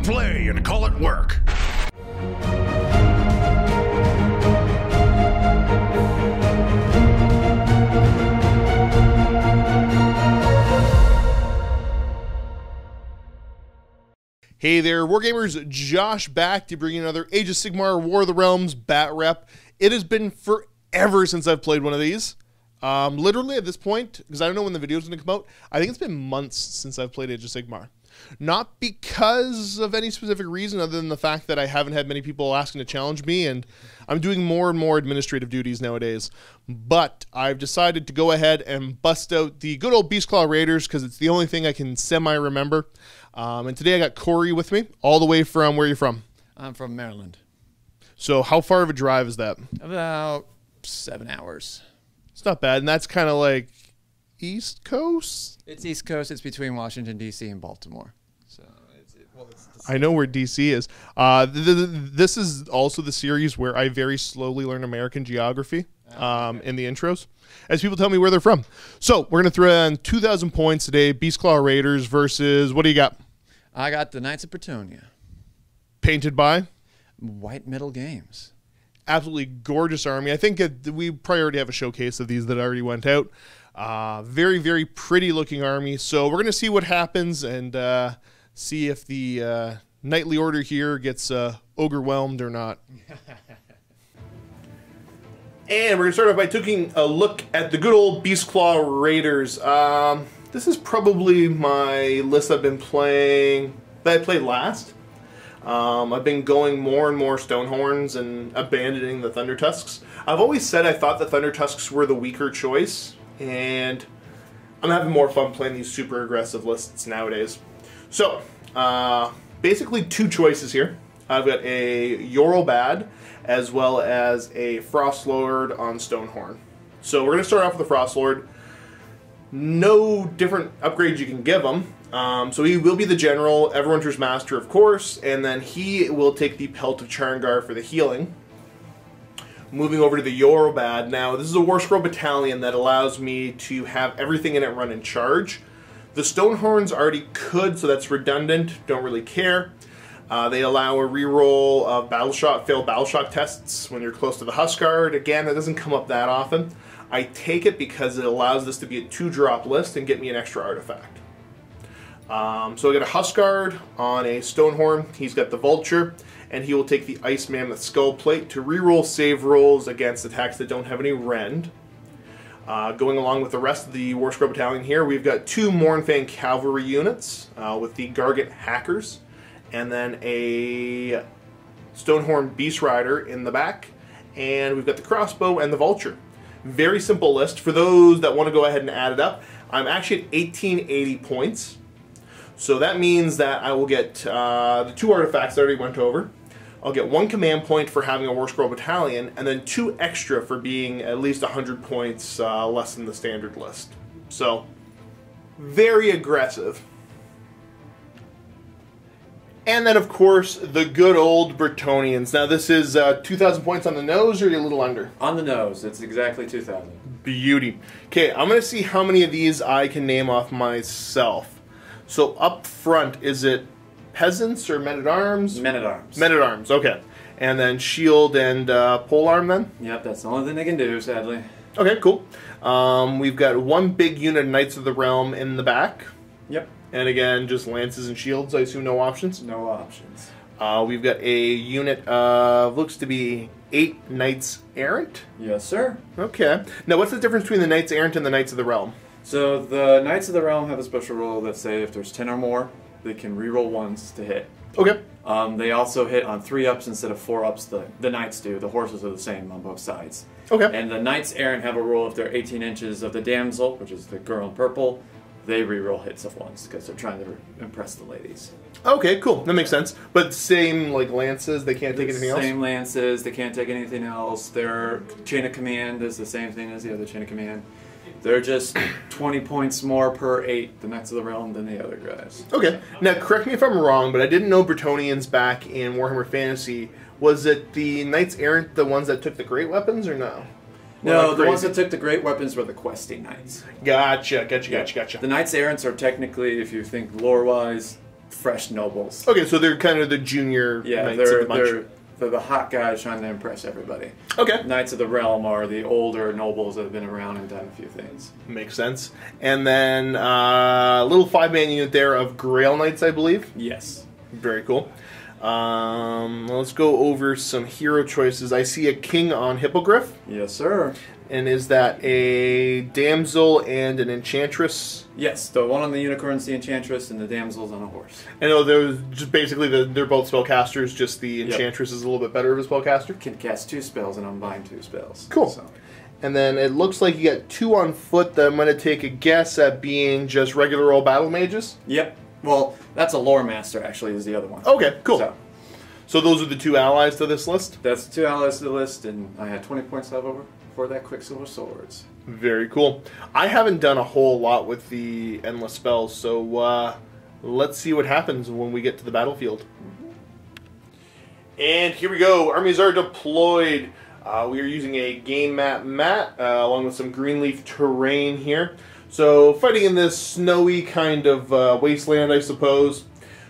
play and call it work. Hey there, Wargamers, Josh back to bring you another Age of Sigmar War of the Realms bat rep. It has been forever since I've played one of these. Literally at this point, because I don't know when the video is going to come out, I think it's been months since I've played Age of Sigmar. Not because of any specific reason other than the fact that I haven't had many people asking to challenge me, and I'm doing more and more administrative duties nowadays. But I've decided to go ahead and bust out the good old Beastclaw Raiders because it's the only thing I can semi-remember. And today I got Corey with me, all the way from, where are you from? I'm from Maryland. So how far of a drive is that? About 7 hours. It's not bad, and that's kind of like East Coast? It's East Coast. It's between Washington, D.C. and Baltimore. So I know where D.C. is. This is also the series where I very slowly learn American geography in the intros, as people tell me where they're from. So we're going to throw in 2,000 points today, Beastclaw Raiders versus, what do you got? I got the Knights of Bretonnia. Painted by? White Metal Games. Absolutely gorgeous army. I think we probably already have a showcase of these that already went out. Very, very pretty looking army. So we're going to see what happens and see if the knightly order here gets ogre-whelmed or not. And we're going to start off by taking a look at the good old Beastclaw Raiders. This is probably my list I've been playing, that I played last. I've been going more and more Stonehorns and abandoning the Thunder Tusks. I've always said I thought the Thunder Tusks were the weaker choice, and I'm having more fun playing these super aggressive lists nowadays. So, basically two choices here. I've got a Yorobad as well as a Frostlord on Stonehorn. So we're going to start off with the Frostlord. No different upgrades you can give him. So he will be the General, Everwinter's Master, of course, and then he will take the Pelt of Charangar for the healing. Moving over to the Yorobad. Now, this is a War Scroll Battalion that allows me to have everything in it run in charge. The Stonehorns already could, so that's redundant. Don't really care. They allow a reroll of failed battle shock tests when you're close to the Husker. Again, that doesn't come up that often. I take it because it allows this to be a 2-drop list and get me an extra artifact. So I got a Huskard on a Stonehorn. He's got the Vulture, and he will take the Ice Mammoth Skull Plate to reroll save rolls against attacks that don't have any rend. Going along with the rest of the War Scroll Battalion here, we've got 2 Mournfang Cavalry units with the Gargan Hackers, and then a Stonehorn Beast Rider in the back, and we've got the Crossbow and the Vulture. Very simple list. For those that want to go ahead and add it up, I'm actually at 1880 points. So that means that I will get the 2 artifacts that I already went over. I'll get 1 command point for having a War Scroll Battalion, and then 2 extra for being at least 100 points less than the standard list. So, very aggressive. And then, of course, the good old Bretonnians. Now, this is 2,000 points on the nose, or are you a little under? On the nose. It's exactly 2,000. Beauty. Okay, I'm going to see how many of these I can name off myself. So, up front, is it Peasants or Men-at-Arms? Men-at-Arms. Men-at-Arms, okay. And then Shield and Polearm, then? Yep, that's the only thing they can do, sadly. Okay, cool. We've got 1 big unit of Knights of the Realm in the back. Yep. And again, just lances and shields, I assume no options? No options. We've got a unit of, looks to be 8 Knights Errant? Yes, sir. Okay. Now, what's the difference between the Knights Errant and the Knights of the Realm? So, the Knights of the Realm have a special rule that say if there's 10 or more, they can reroll 1s to hit. Okay. They also hit on 3-ups instead of 4-ups. The Knights do. The horses are the same on both sides. Okay. And the Knights Errant have a rule if they're 18 inches of the Damsel, which is the girl in purple, they reroll hits of 1s because they're trying to impress the ladies. Okay, cool. That makes sense. But same, like, lances, they can't take anything else? Same lances, they can't take anything else. Their chain of command is the same thing as the other chain of command. They're just 20 points more per 8, the Knights of the Realm, than the other guys. Okay. Now, correct me if I'm wrong, but I didn't know Bretonnians back in Warhammer Fantasy. Was it the Knights Errant the ones that took the great weapons, or no? No, the ones that took the great weapons were the questing knights. Gotcha. The Knights Errants are technically, if you think lore-wise, fresh nobles. Okay, so they're kind of the junior knights of the bunch. They're the hot guys trying to impress everybody. Okay. Knights of the Realm are the older nobles that have been around and done a few things. Makes sense. And then a little 5-man unit there of Grail Knights, I believe. Yes. Very cool. Let's go over some hero choices. I see a king on Hippogriff. Yes, sir. And is that a damsel and an enchantress? Yes, the one on the unicorn's the enchantress, and the damsel's on a horse. I know they're just basically they're both spellcasters. Just the enchantress is a little bit better of a spellcaster. Can cast 2 spells and unbind 2 spells. Cool. So. And then it looks like you got 2 on foot that I'm going to take a guess at being just regular old battle mages. Yep. Well, that's a Loremaster, actually, is the other one. Okay, cool. So those are the 2 allies to this list? That's the 2 allies to the list, and I had 20 points left over for that Quicksilver Swords. Very cool. I haven't done a whole lot with the endless spells, so let's see what happens when we get to the battlefield. And here we go. Armies are deployed. We are using a game map along with some greenleaf terrain here. So fighting in this snowy kind of wasteland, I suppose.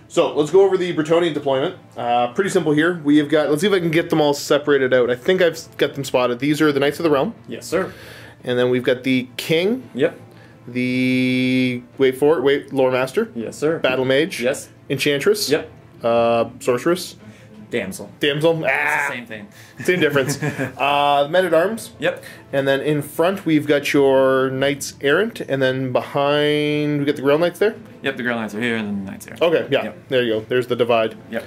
So let's go over the Bretonnian deployment. Pretty simple here. We have got, let's see if I can get them all separated out. I think I've got them spotted. These are the Knights of the Realm. Yes, sir. And then we've got the King. Yep. The, Loremaster. Yes, sir. Battle Mage. Yes. Enchantress. Yep. Sorceress. Damsel. Damsel. It's the same thing. Same difference. Men-at-Arms. Yep. And then in front we've got your Knights Errant, and then behind we got the Grail Knights there. Yep, the Grail Knights are here, and then the Knights are here. Okay, yeah, Yep. There you go. There's the divide. Yep.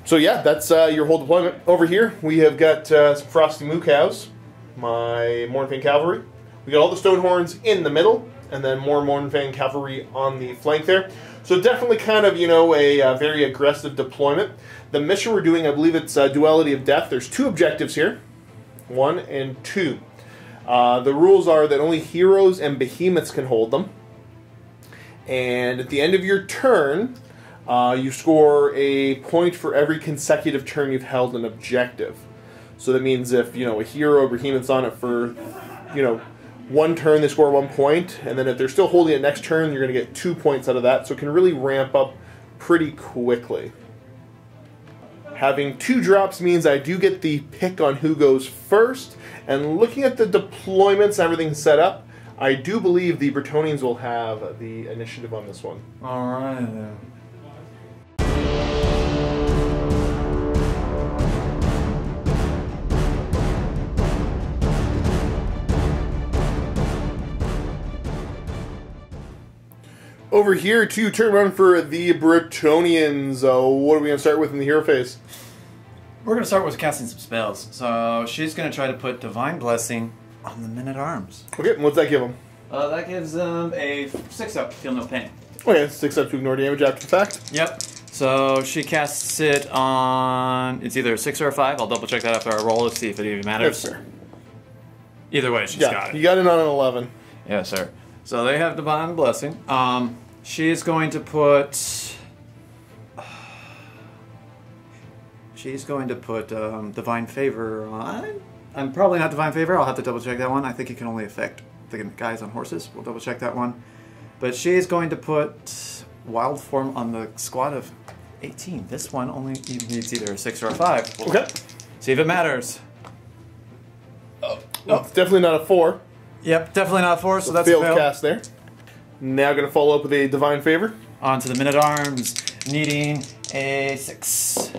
So yeah, that's your whole deployment. Over here we have got some Frosty Moo Cows, my Mornfang Cavalry. We got all the Stonehorns in the middle, and then more Mornfang Cavalry on the flank there. So definitely kind of, a very aggressive deployment. The mission we're doing, I believe it's Duality of Death. There's 2 objectives here, 1 and 2. The rules are that only heroes and behemoths can hold them. And at the end of your turn, you score a point for every consecutive turn you've held an objective. So that means if, a hero or behemoth's on it for, 1 turn, they score 1 point. And then if they're still holding it next turn, you're going to get 2 points out of that. So it can really ramp up pretty quickly. Having 2 drops means I do get the pick on who goes first. And looking at the deployments and everything set up, I do believe the Bretonnians will have the initiative on this one. Alright then. Over here, to turn around for the Bretonnians. What are we going to start with in the hero phase? We're going to start with casting some spells. So she's going to try to put Divine Blessing on the Men-at-Arms. Okay, and what's that give them? That gives them a 6-up, feel no pain. Okay, 6 up to ignore damage after the fact. Yep. So she casts it on, it's either a 6 or a 5. I'll double check that after I roll to see if it even matters. Yes, sir. Either way, she's got it. You got it on an 11. Yes, sir. So they have Divine Blessing. She's going to put... Divine Favor on... I'm probably not Divine Favor. I'll have to double check that one. I think it can only affect the guys on horses. We'll double check that one. But she's going to put Wild Form on the squad of 18. This one only needs either a 6 or a 5. We'll Okay. see if it matters. It's definitely not a 4. Yep, definitely not a 4, so that's a failed fail. cast there. Now going to follow up with a Divine Favor. On to the Men-at-Arms, needing a 6.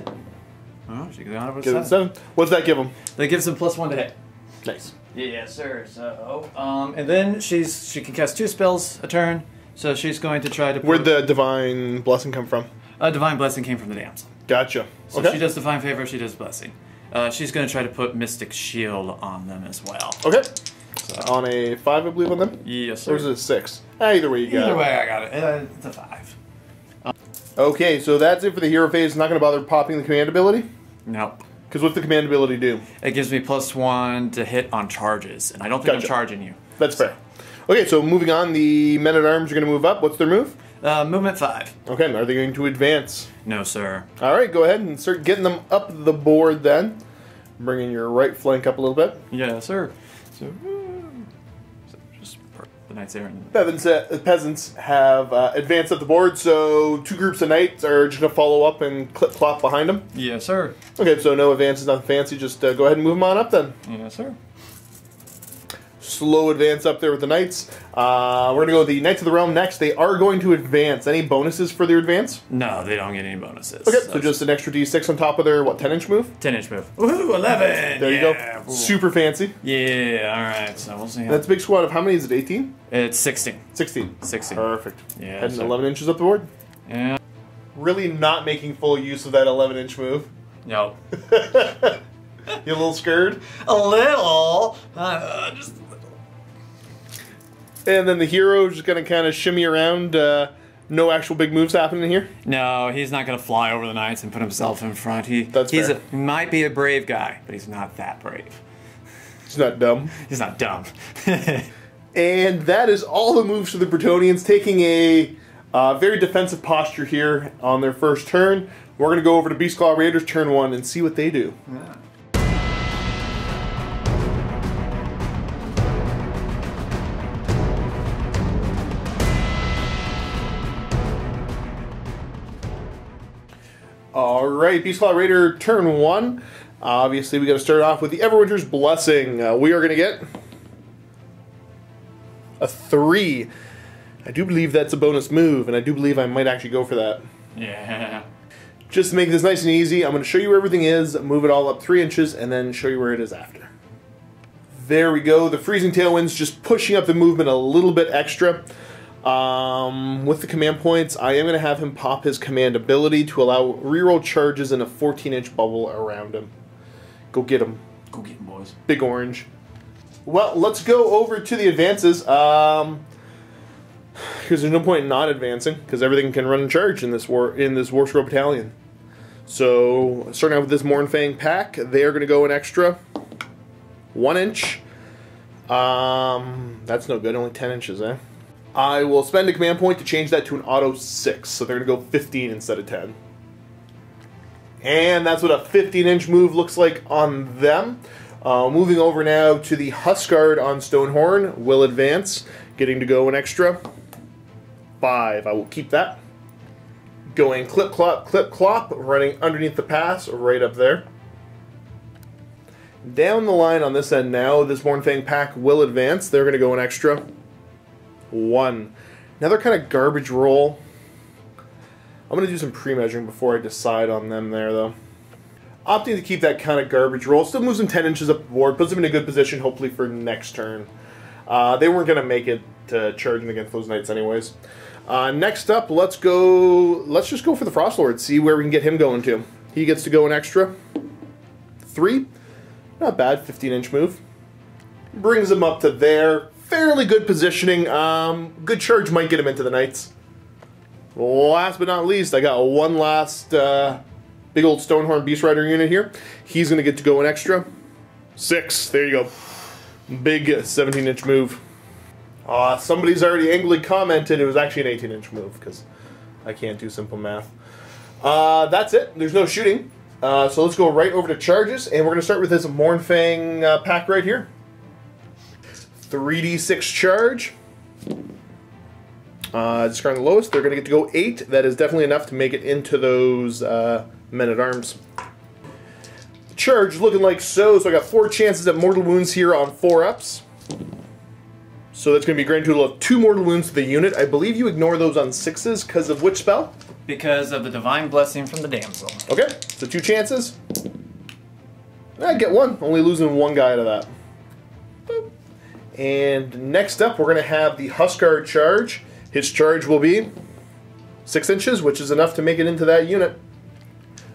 Oh, she got it with Give a it 7. 7. What does that give them? That gives him +1 to hit. Nice. Yes, sir. So, and then she can cast 2 spells a turn. So she's going to try to. Where'd the Divine Blessing come from? Divine Blessing came from the damsel. Gotcha. So okay. she does Divine Favor. She does Blessing. She's going to try to put Mystic Shield on them as well. Okay. So. On a 5, I believe, on them? Yes, sir. Or is it a 6? Either way, you got it. Either way, I got it. It's a 5. Okay, so that's it for the hero phase. Not going to bother popping the command ability? Nope. Because what's the command ability do? It gives me +1 to hit on charges, and I don't think I'm charging you. That's fair. Okay, so moving on, the Men-at-Arms are going to move up. What's their move? Movement 5. Okay, are they going to advance? No, sir. All right, go ahead and start getting them up the board then. Bringing your right flank up a little bit. Yeah, sir. So just the Knights Errant. Peasants have advanced up the board, so 2 groups of knights are just going to follow up and clip-clop behind them. Yes, sir. Okay, so no advances, nothing fancy. Just go ahead and move them on up then. Yes, sir. Slow advance up there with the knights. We're going to go with the Knights of the Realm next. They are going to advance. Any bonuses for their advance? No, they don't get any bonuses. Okay, so just an extra d6 on top of their, what, 10-inch move? 10-inch move. Woohoo, 11! There you go. Ooh. Super fancy. Yeah, alright, so we'll see how... That's a big squad of how many is it, 18? It's 16. 16. 16. Perfect. Yeah. And 11 inches up the board? Yeah. Really not making full use of that 11-inch move. No. You a little scared? A little? Just... And then the hero just going to kind of shimmy around. No actual big moves happening here. No, he's not going to fly over the knights and put himself in front. He might be a brave guy, but he's not that brave. He's not dumb. He's not dumb. And that is all the moves for the Bretonnians, taking a very defensive posture here on their first turn. We're going to go over to Beastclaw Raiders turn 1 and see what they do. Yeah. Alright, Beastclaw Raider turn 1. Obviously, we got to start off with the Everwinter's Blessing. We are going to get a 3. I do believe that's a bonus move, and I do believe I might actually go for that. Yeah. Just to make this nice and easy, I'm going to show you where everything is, move it all up 3 inches, and then show you where it is after. There we go. The Freezing Tailwind's just pushing up the movement a little bit extra. With the command points, I am going to have him pop his command ability to allow reroll charges in a 14-inch bubble around him. Go get him. Go get him, boys. Big orange. Well, let's go over to the advances. Because there's no point in not advancing, because everything can run and charge in this War Scroll Battalion. So, starting out with this Mournfang pack, they are going to go an extra 1 inch. That's no good, only 10 inches, eh? I will spend a command point to change that to an auto 6, so they're going to go 15 instead of 10. And that's what a 15-inch move looks like on them. Moving over now to the Huskard on Stonehorn, will advance, getting to go an extra 5. I will keep that. Going clip clop, running underneath the pass, right up there. Down the line on this end now, this Mournfang pack will advance. They're going to go an extra 1. Another kind of garbage roll. I'm going to do some pre-measuring before I decide on them there, though. Opting to keep that kind of garbage roll. Still moves them 10 inches up the board. Puts them in a good position, hopefully, for next turn. They weren't going to make it to charging against those knights anyways. Next up, let's just go for the Frostlord. See where we can get him going to. He gets to go an extra 3. Not bad, 15-inch move. Brings him up to there. Fairly good positioning. Good charge might get him into the knights. Last but not least, I got one last big old Stonehorn Beast Rider unit here. He's going to get to go an extra 6. There you go. Big 17-inch move. Somebody's already angrily commented it was actually an 18-inch move because I can't do simple math. That's it. There's no shooting. So let's go right over to charges, and we're going to start with this Mournfang pack right here. 3d6 charge. Discarding the lowest, they're going to get to go 8. That is definitely enough to make it into those men-at-arms. Charge looking like so. So I got 4 chances at mortal wounds here on 4-ups. So that's going to be a grand total of 2 mortal wounds to the unit. I believe you ignore those on 6s because of which spell? Because of the Divine Blessing from the Damsel. Okay, so 2 chances. I get 1, only losing 1 guy out of that. Boop. And next up, we're going to have the Husker Charge. His charge will be 6 inches, which is enough to make it into that unit.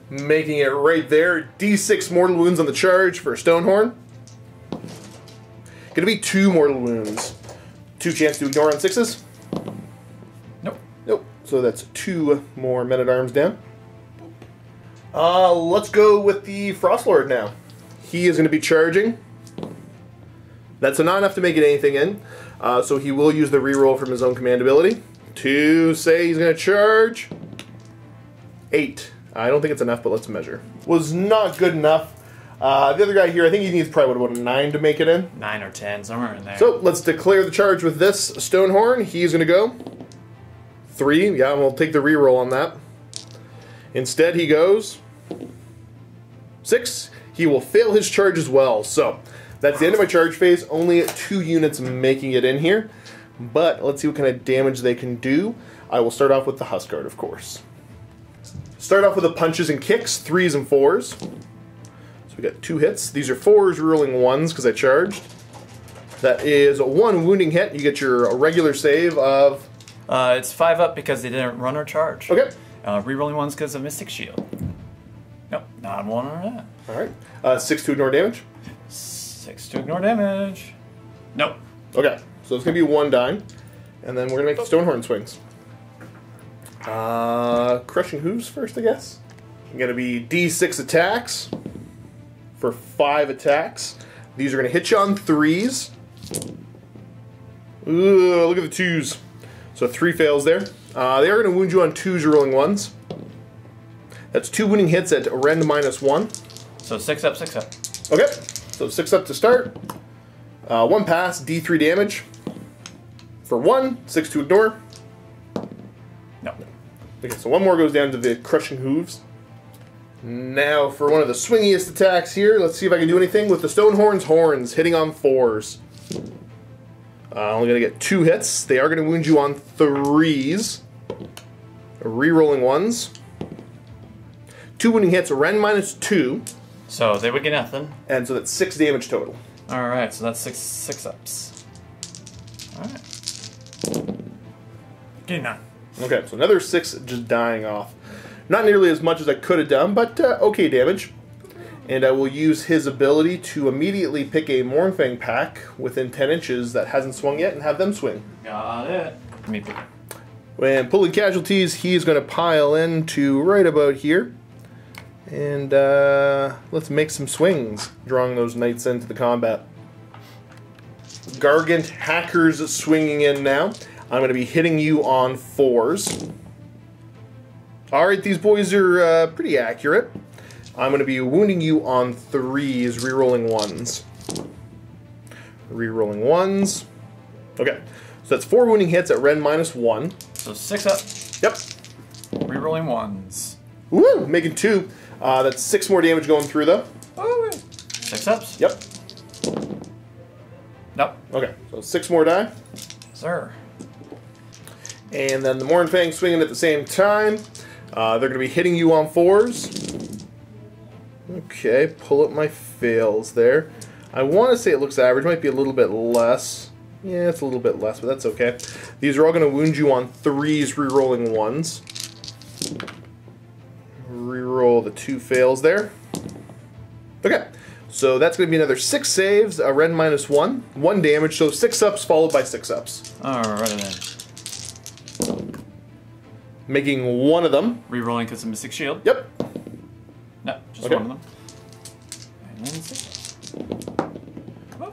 Making it right there. D6 mortal wounds on the charge for Stonehorn. Going to be 2 mortal wounds. 2 chances to ignore on 6s. Nope. Nope. So that's 2 more men-at-arms down. Let's go with the Frostlord now. He is going to be charging. That's not enough to make it anything in. So he will use the reroll from his own command ability to say he's going to charge 8. I don't think it's enough, but let's measure. Was not good enough. The other guy here, I think he needs probably about a 9 to make it in. 9 or 10, somewhere in there. So let's declare the charge with this Stonehorn. He's going to go 3. Yeah, we'll take the reroll on that. Instead, he goes 6. He will fail his charge as well. So that's the end of my charge phase. Only 2 units making it in here. But let's see what kind of damage they can do. I will start off with the Husker Charge, of course. Start off with the punches and kicks, 3s and 4s. So we got 2 hits. These are 4s, rolling 1s because I charged. That is 1 wounding hit. You get your regular save of... It's 5 up because they didn't run or charge. Okay. Rerolling 1s because of Mystic Shield. Nope, not 1 or that. Alright. 6 to ignore damage. 6 to ignore damage. Nope. Okay. So it's going to be 1 dying. And then we're going to make the Stonehorn swings. Crushing Hooves first, I guess. Going to be D6 attacks for 5 attacks. These are going to hit you on 3s. Ooh, look at the 2s. So 3 fails there. They are going to wound you on 2s, rolling 1s. That's 2 wounding hits at rend -1. So 6 up, 6 up. Okay, so 6 up to start. 1 pass, D3 damage. For 1, 6 to ignore. No. Okay, so 1 more goes down to the Crushing Hooves. Now for one of the swingiest attacks here. Let's see if I can do anything with the Stonehorn's horns, hitting on 4s. Only going to get 2 hits. They are going to wound you on 3s. Rerolling 1s. 2 wounding hits, rend -2. So they would get nothing. And so that's 6 damage total. Alright, so that's 6 ups. Alright. Get 9. Okay, so another 6 just dying off. Not nearly as much as I could have done, but okay damage. And I will use his ability to immediately pick a Mournfang pack within 10 inches that hasn't swung yet and have them swing. Got it. Let me pick it. When pulling casualties, he's going to pile in to right about here. And let's make some swings, drawing those knights into the combat. Gargan Hackers swinging in now. I'm going to be hitting you on 4s. Alright, these boys are pretty accurate. I'm going to be wounding you on 3s, rerolling 1s. Rerolling 1s. Okay, so that's 4 wounding hits at rend -1. So 6 up. Yep. Rerolling 1s. Woo! Making 2. That's 6 more damage going through, though. Oh, 6 ups? Yep. Nope. Okay, so 6 more die. Sir. And then the Mournfang swinging at the same time. They're going to be hitting you on 4s. Okay, pull up my fails there. I want to say it looks average. Might be a little bit less. Yeah, it's a little bit less, but that's okay. These are all going to wound you on 3s, rerolling 1s. Reroll the 2 fails there. Okay, so that's going to be another 6 saves, a rend -1, 1 damage, so 6 ups followed by 6 ups. Alright then. Making 1 of them. Rerolling because of Mystic Shield. Yep. No, just Okay. 1 of them. And then 6 ups.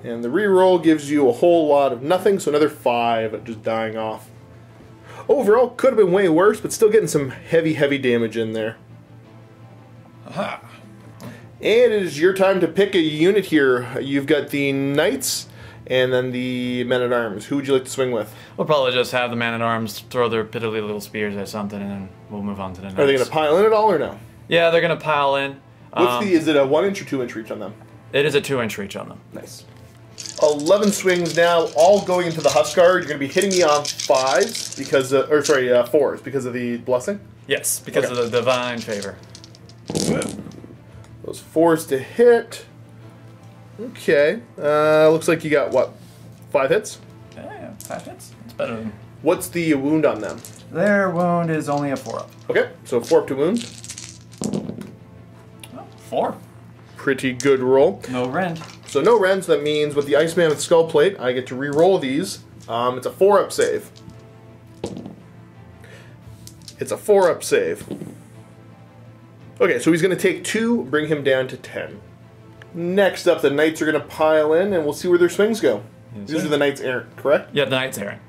And the reroll gives you a whole lot of nothing, so another 5 just dying off. Overall, could have been way worse, but still getting some heavy, heavy damage in there. Aha. And it is your time to pick a unit here. You've got the Knights and then the Men-at-Arms. Who would you like to swing with? We'll probably just have the Man-at-Arms throw their piddly little spears at something, and then we'll move on to the next. Are they going to pile in at all or no? Yeah, they're going to pile in. Is it a 1-inch or 2-inch reach on them? It is a 2-inch reach on them. Nice. 11 swings now, all going into the Husker Charge. You're going to be hitting me on 5s because, 4s because of the blessing. Yes, because of the divine favor. Those 4s to hit. Okay. Looks like you got, what, 5 hits? Yeah, 5 hits. That's better than... What's the wound on them? Their wound is only a 4 up. Okay, so 4 up to wound. Oh, 4. Pretty good roll. No rend. So no rend, so that means with the Iceman with Skull Plate, I get to re-roll these. It's a 4-up save. It's a 4-up save. Okay, so he's going to take 2, bring him down to 10. Next up, the Knights are going to pile in, and we'll see where their swings go. Yes, These sir. are the Knights Errant, correct? Yeah, the Knights Errant.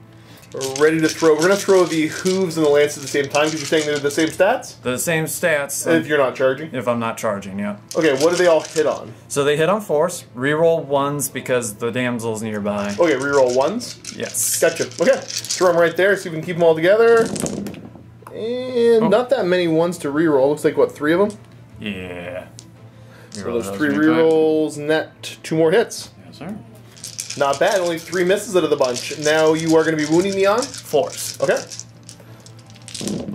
Ready to throw. We're going to throw the hooves and the lance at the same time because you're saying they're the same stats? The same stats. If you're not charging? If I'm not charging, yeah. Okay, what do they all hit on? So they hit on force, reroll ones because the damsel's nearby. Okay, reroll ones? Yes. Gotcha. Okay, throw them right there so we can keep them all together. And not that many ones to reroll. Looks like, what, 3 of them? Yeah. So those 3 rerolls net 2 more hits. Yes, sir. Not bad, only 3 misses out of the bunch. Now you are going to be wounding me on? Force. Okay.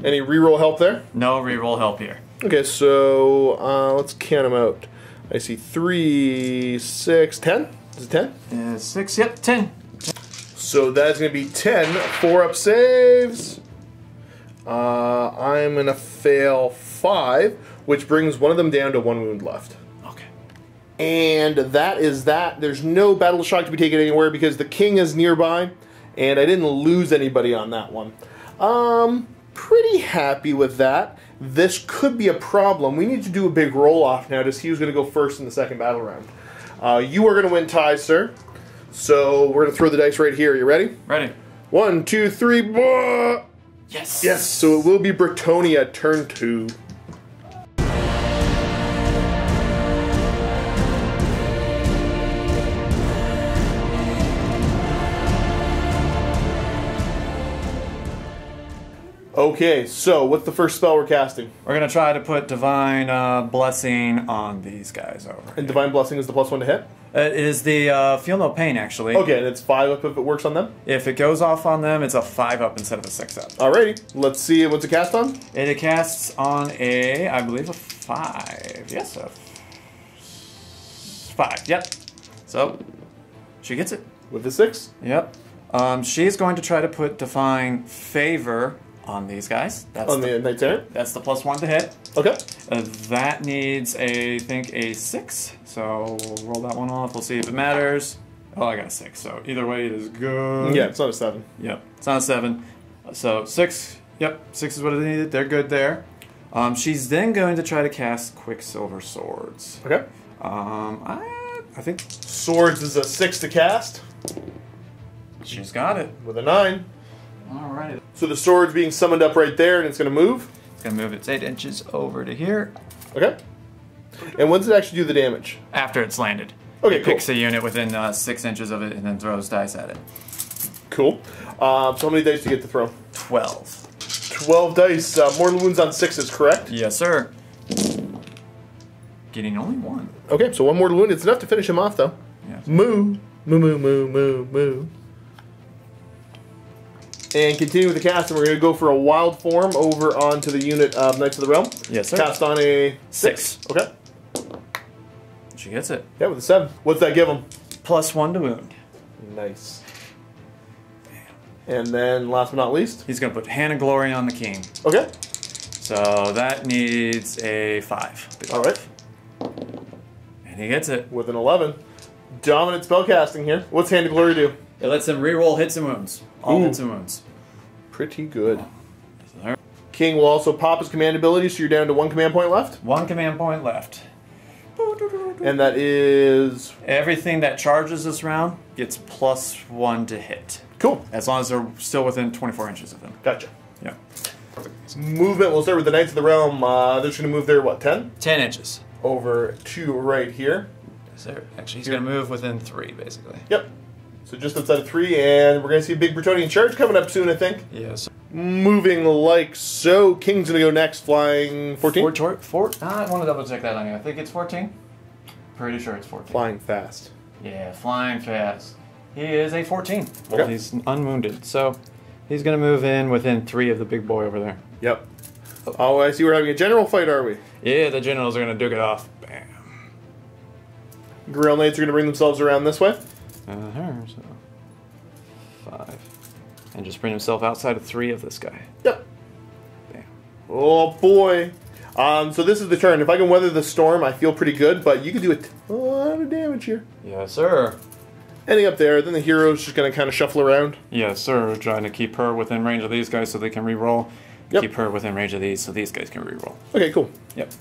Any reroll help there? No reroll help here. Okay, so let's count them out. I see 3, 6, 10? Is it 10? 6, yep, 10. So that's going to be 10 4-up saves. I'm going to fail 5, which brings one of them down to 1 wound left. Okay. And that is that. There's no battle shock to be taken anywhere because the king is nearby, and I didn't lose anybody on that one. Pretty happy with that. This could be a problem. We need to do a big roll-off now to see who's going to go first in the second battle round. You are going to win ties, sir. So we're going to throw the dice right here. Are you ready? Ready. 1, 2, 3. Blah! Yes. Yes, so it will be Bretonnia turn 2. Okay, so what's the first spell we're casting? We're going to try to put Divine Blessing on these guys over. And Divine Blessing is the +1 to hit? It is the Feel No Pain, actually. Okay, and it's 5 up if it works on them? If it goes off on them, it's a 5 up instead of a 6 up. Alrighty, let's see what's it cast on? It casts on a, I believe, a 5. Yes, a 5. Yep. So, she gets it. With the 6? Yep. She's going to try to put Divine Favor on these guys. That's on the Knights Errant? That's the +1 to hit. Okay. That needs, I think, a 6. So we'll roll that one off. We'll see if it matters. Oh, I got a 6. So either way, it is good. Yeah, it's not a 7. Yep, it's not a 7. So 6. Yep, 6 is what it needed. They're good there. She's then going to try to cast Quicksilver Swords. Okay. I think Swords is a 6 to cast. she's got it. With a 9. Alright. So the sword's being summoned up right there, and it's going to move. It's going to move its 8 inches over to here. Okay. And when does it actually do the damage? After it's landed. Okay, it cool. picks a unit within 6 inches of it and then throws dice at it. Cool. So how many dice do you get to throw? 12. 12 dice. Mortal wounds on 6s, correct? Yes, sir. Getting only 1. Okay, so 1 mortal wound. It's enough to finish him off, though. Yes. Moo. Moo, moo, moo, moo, moo. And continue with the cast, and we're going to go for a wild form over onto the unit of Knights of the Realm. Yes, sir. Cast on a 6. Okay. She gets it. Yeah, with a 7. What's that give him? +1 to wound. Nice. And then, last but not least. He's going to put Hand of Glory on the king. Okay. So that needs a 5. All right. And he gets it. With an 11. Dominant spellcasting here. What's Hand of Glory do? It lets him reroll hits and wounds. All hits and wounds. Pretty good. So there. King will also pop his command ability, so you're down to 1 command point left. 1 command point left. And that is... Everything that charges this round gets +1 to hit. Cool. As long as they're still within 24 inches of him. Gotcha. Yeah. Movement, we'll start with the Knights of the Realm. They're just going to move there, what, 10? 10 inches. Over to right here. Actually, he's going to move within 3, basically. Yep. So just outside of 3, and we're going to see a big Bretonnian charge coming up soon, I think. Yes. Moving like so. King's going to go next, flying 14? I want to double check that on you. I think it's 14. Pretty sure it's 14. Flying fast. Yeah, flying fast. He is a 14. Well, Okay. he's unwounded, so he's going to move in within 3 of the big boy over there. Yep. Oh, I see we're having a general fight, are we? Yeah, the generals are going to duke it off. Bam. Grail Knights are going to bring themselves around this way. So 5. And just bring himself outside of 3 of this guy. Yep. Bam. Oh, boy. So this is the turn. If I can weather the storm, I feel pretty good, but you can do a lot of damage here. Yes, sir. Ending up there, then the hero's just going to kind of shuffle around. Yes, sir. We're trying to keep her within range of these guys so they can reroll. Yep. Keep her within range of these so these guys can reroll. Okay, cool. Yep.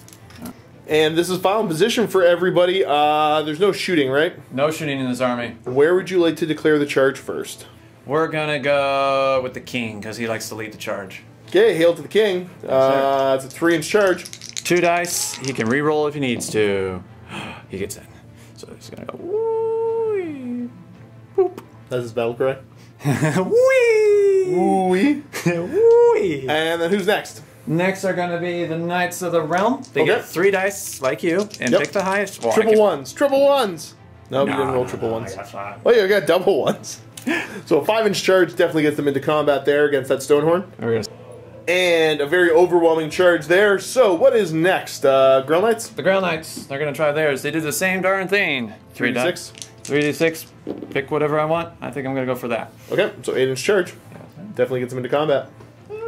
And this is final position for everybody. There's no shooting, right? No shooting in this army. Where would you like to declare the charge first? We're gonna go with the king because he likes to lead the charge. Okay, hail to the king. It's a 3-inch charge. 2 dice. He can re-roll if he needs to. He gets in. So he's gonna go. Woo. Boop. That's his battle cry. Wee. Woo-wee. Wee. And then who's next? Next are gonna be the Knights of the Realm. They get 3 dice like you and pick the highest. Well, triple ones. Triple ones. No, you didn't roll triple ones. Oh, yeah, I got double ones. So a 5-inch charge definitely gets them into combat there against that Stonehorn. And a very overwhelming charge there. So what is next? Grail Knights? The Grail Knights. They're gonna try theirs. They do the same darn thing. 3 dice. 3d6. Pick whatever I want. I think I'm gonna go for that. Okay, so 8-inch charge. Definitely gets them into combat.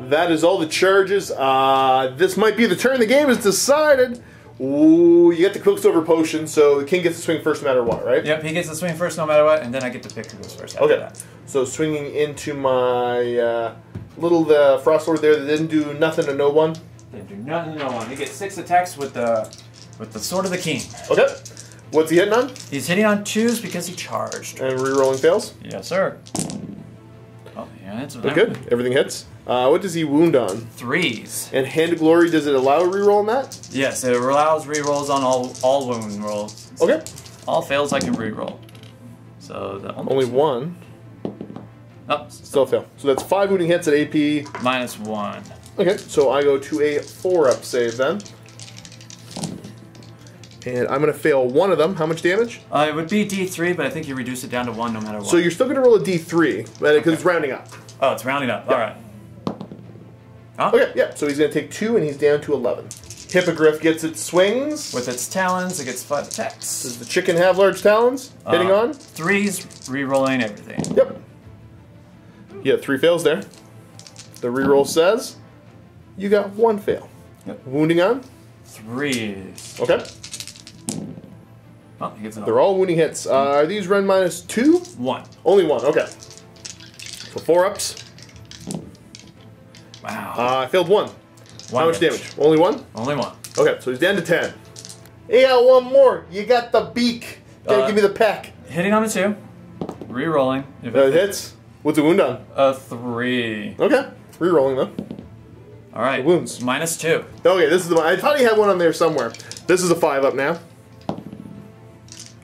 That is all the charges. This might be the turn the game is decided. Ooh, you get the Quicksilver Potion, so the king gets to swing first no matter what, right? Yep, he gets to swing first no matter what, and then I get to pick who goes first after that. So swinging into my little Frost Lord there that didn't do nothing to no one. Didn't do nothing to no one. He gets 6 attacks with the Sword of the King. Okay. What's he hitting on? He's hitting on 2s because he charged. And re-rolling fails? Yes, sir. Oh, yeah, that's good. Everything hits. What does he wound on? 3s. And Hand of Glory, does it allow a reroll on that? Yes, it allows rerolls on all wound rolls. Okay. All fails I can reroll. So the only 1. Oh, still fail. So that's 5 wounding hits at AP. -1. Okay, so I go to a 4-up save then. And I'm going to fail 1 of them. How much damage? It would be D3, but I think you reduce it down to 1 no matter what. So you're still going to roll a D3, because it's rounding up. Oh, it's rounding up. All right. Huh? Okay, yeah. So he's going to take 2, and he's down to 11. Hippogriff gets its swings. With its talons, it gets 5 attacks. Does the chicken have large talons? Hitting on? 3s, re-rolling everything. Yep. Yeah, 3 fails there. The reroll says you got 1 fail. Yep. Wounding on? 3s. Okay. Oh, he gets it. They're all wounding hits. Are these run -2? 1. Only 1, okay. So 4-ups. Wow. I failed 1. How much damage? Only 1? Only 1. Okay, so he's down to 10. Hey, I got 1 more. You got the beak. Gotta give me the peck. Hitting on a 2. Re-rolling. It hits. What's the wound on? A 3. Okay. Re-rolling though. All right. The wounds. -2. Okay, this is the one. I thought he had one on there somewhere. This is a 5-up now.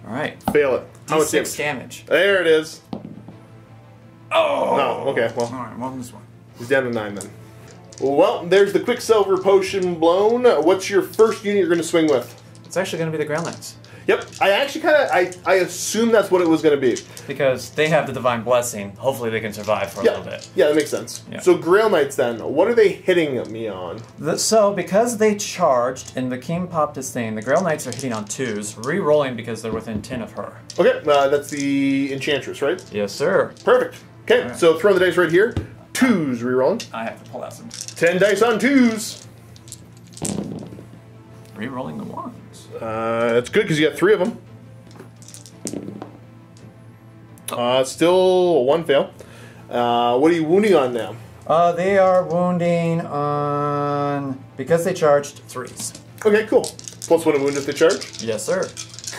All right. Fail it. How much D6 damage? There it is. Oh. No. Okay. Well. All right. Well, this one. He's down to 9 then. Well, there's the Quicksilver Potion blown. What's your first unit you're going to swing with? It's actually going to be the Grail Knights. Yep. I actually I assume that's what it was going to be. Because they have the Divine Blessing. Hopefully they can survive for a little bit. Yeah, that makes sense. Yeah. So Grail Knights then, what are they hitting me on? So because they charged and the king popped his thing, the Grail Knights are hitting on 2s, re-rolling because they're within 10 of her. Okay, that's the Enchantress, right? Yes, sir. Perfect. Okay, Right. so throwing the dice right here. 2s re-rolling. I have to pull out some. 10 dice on 2s. Re-rolling the 1s. That's good because you got 3 of them. Still a 1 fail. What are you wounding on now? They are wounding on... Because they charged 3s. Okay, cool. Plus 1 wound if they charge? Yes, sir.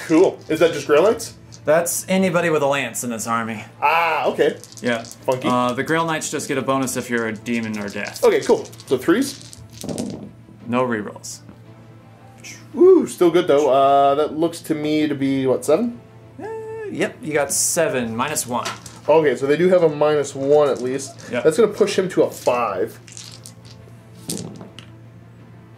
Cool. Is that just Grail Knights? That's anybody with a lance in this army. Ah, okay. Yeah. Funky. The Grail Knights just get a bonus if you're a demon or death. Okay, cool. So 3s? No rerolls. Ooh, still good though. That looks to me to be, what, 7? Yep, you got 7, -1. Okay, so they do have a -1 at least. Yep. That's going to push him to a 5.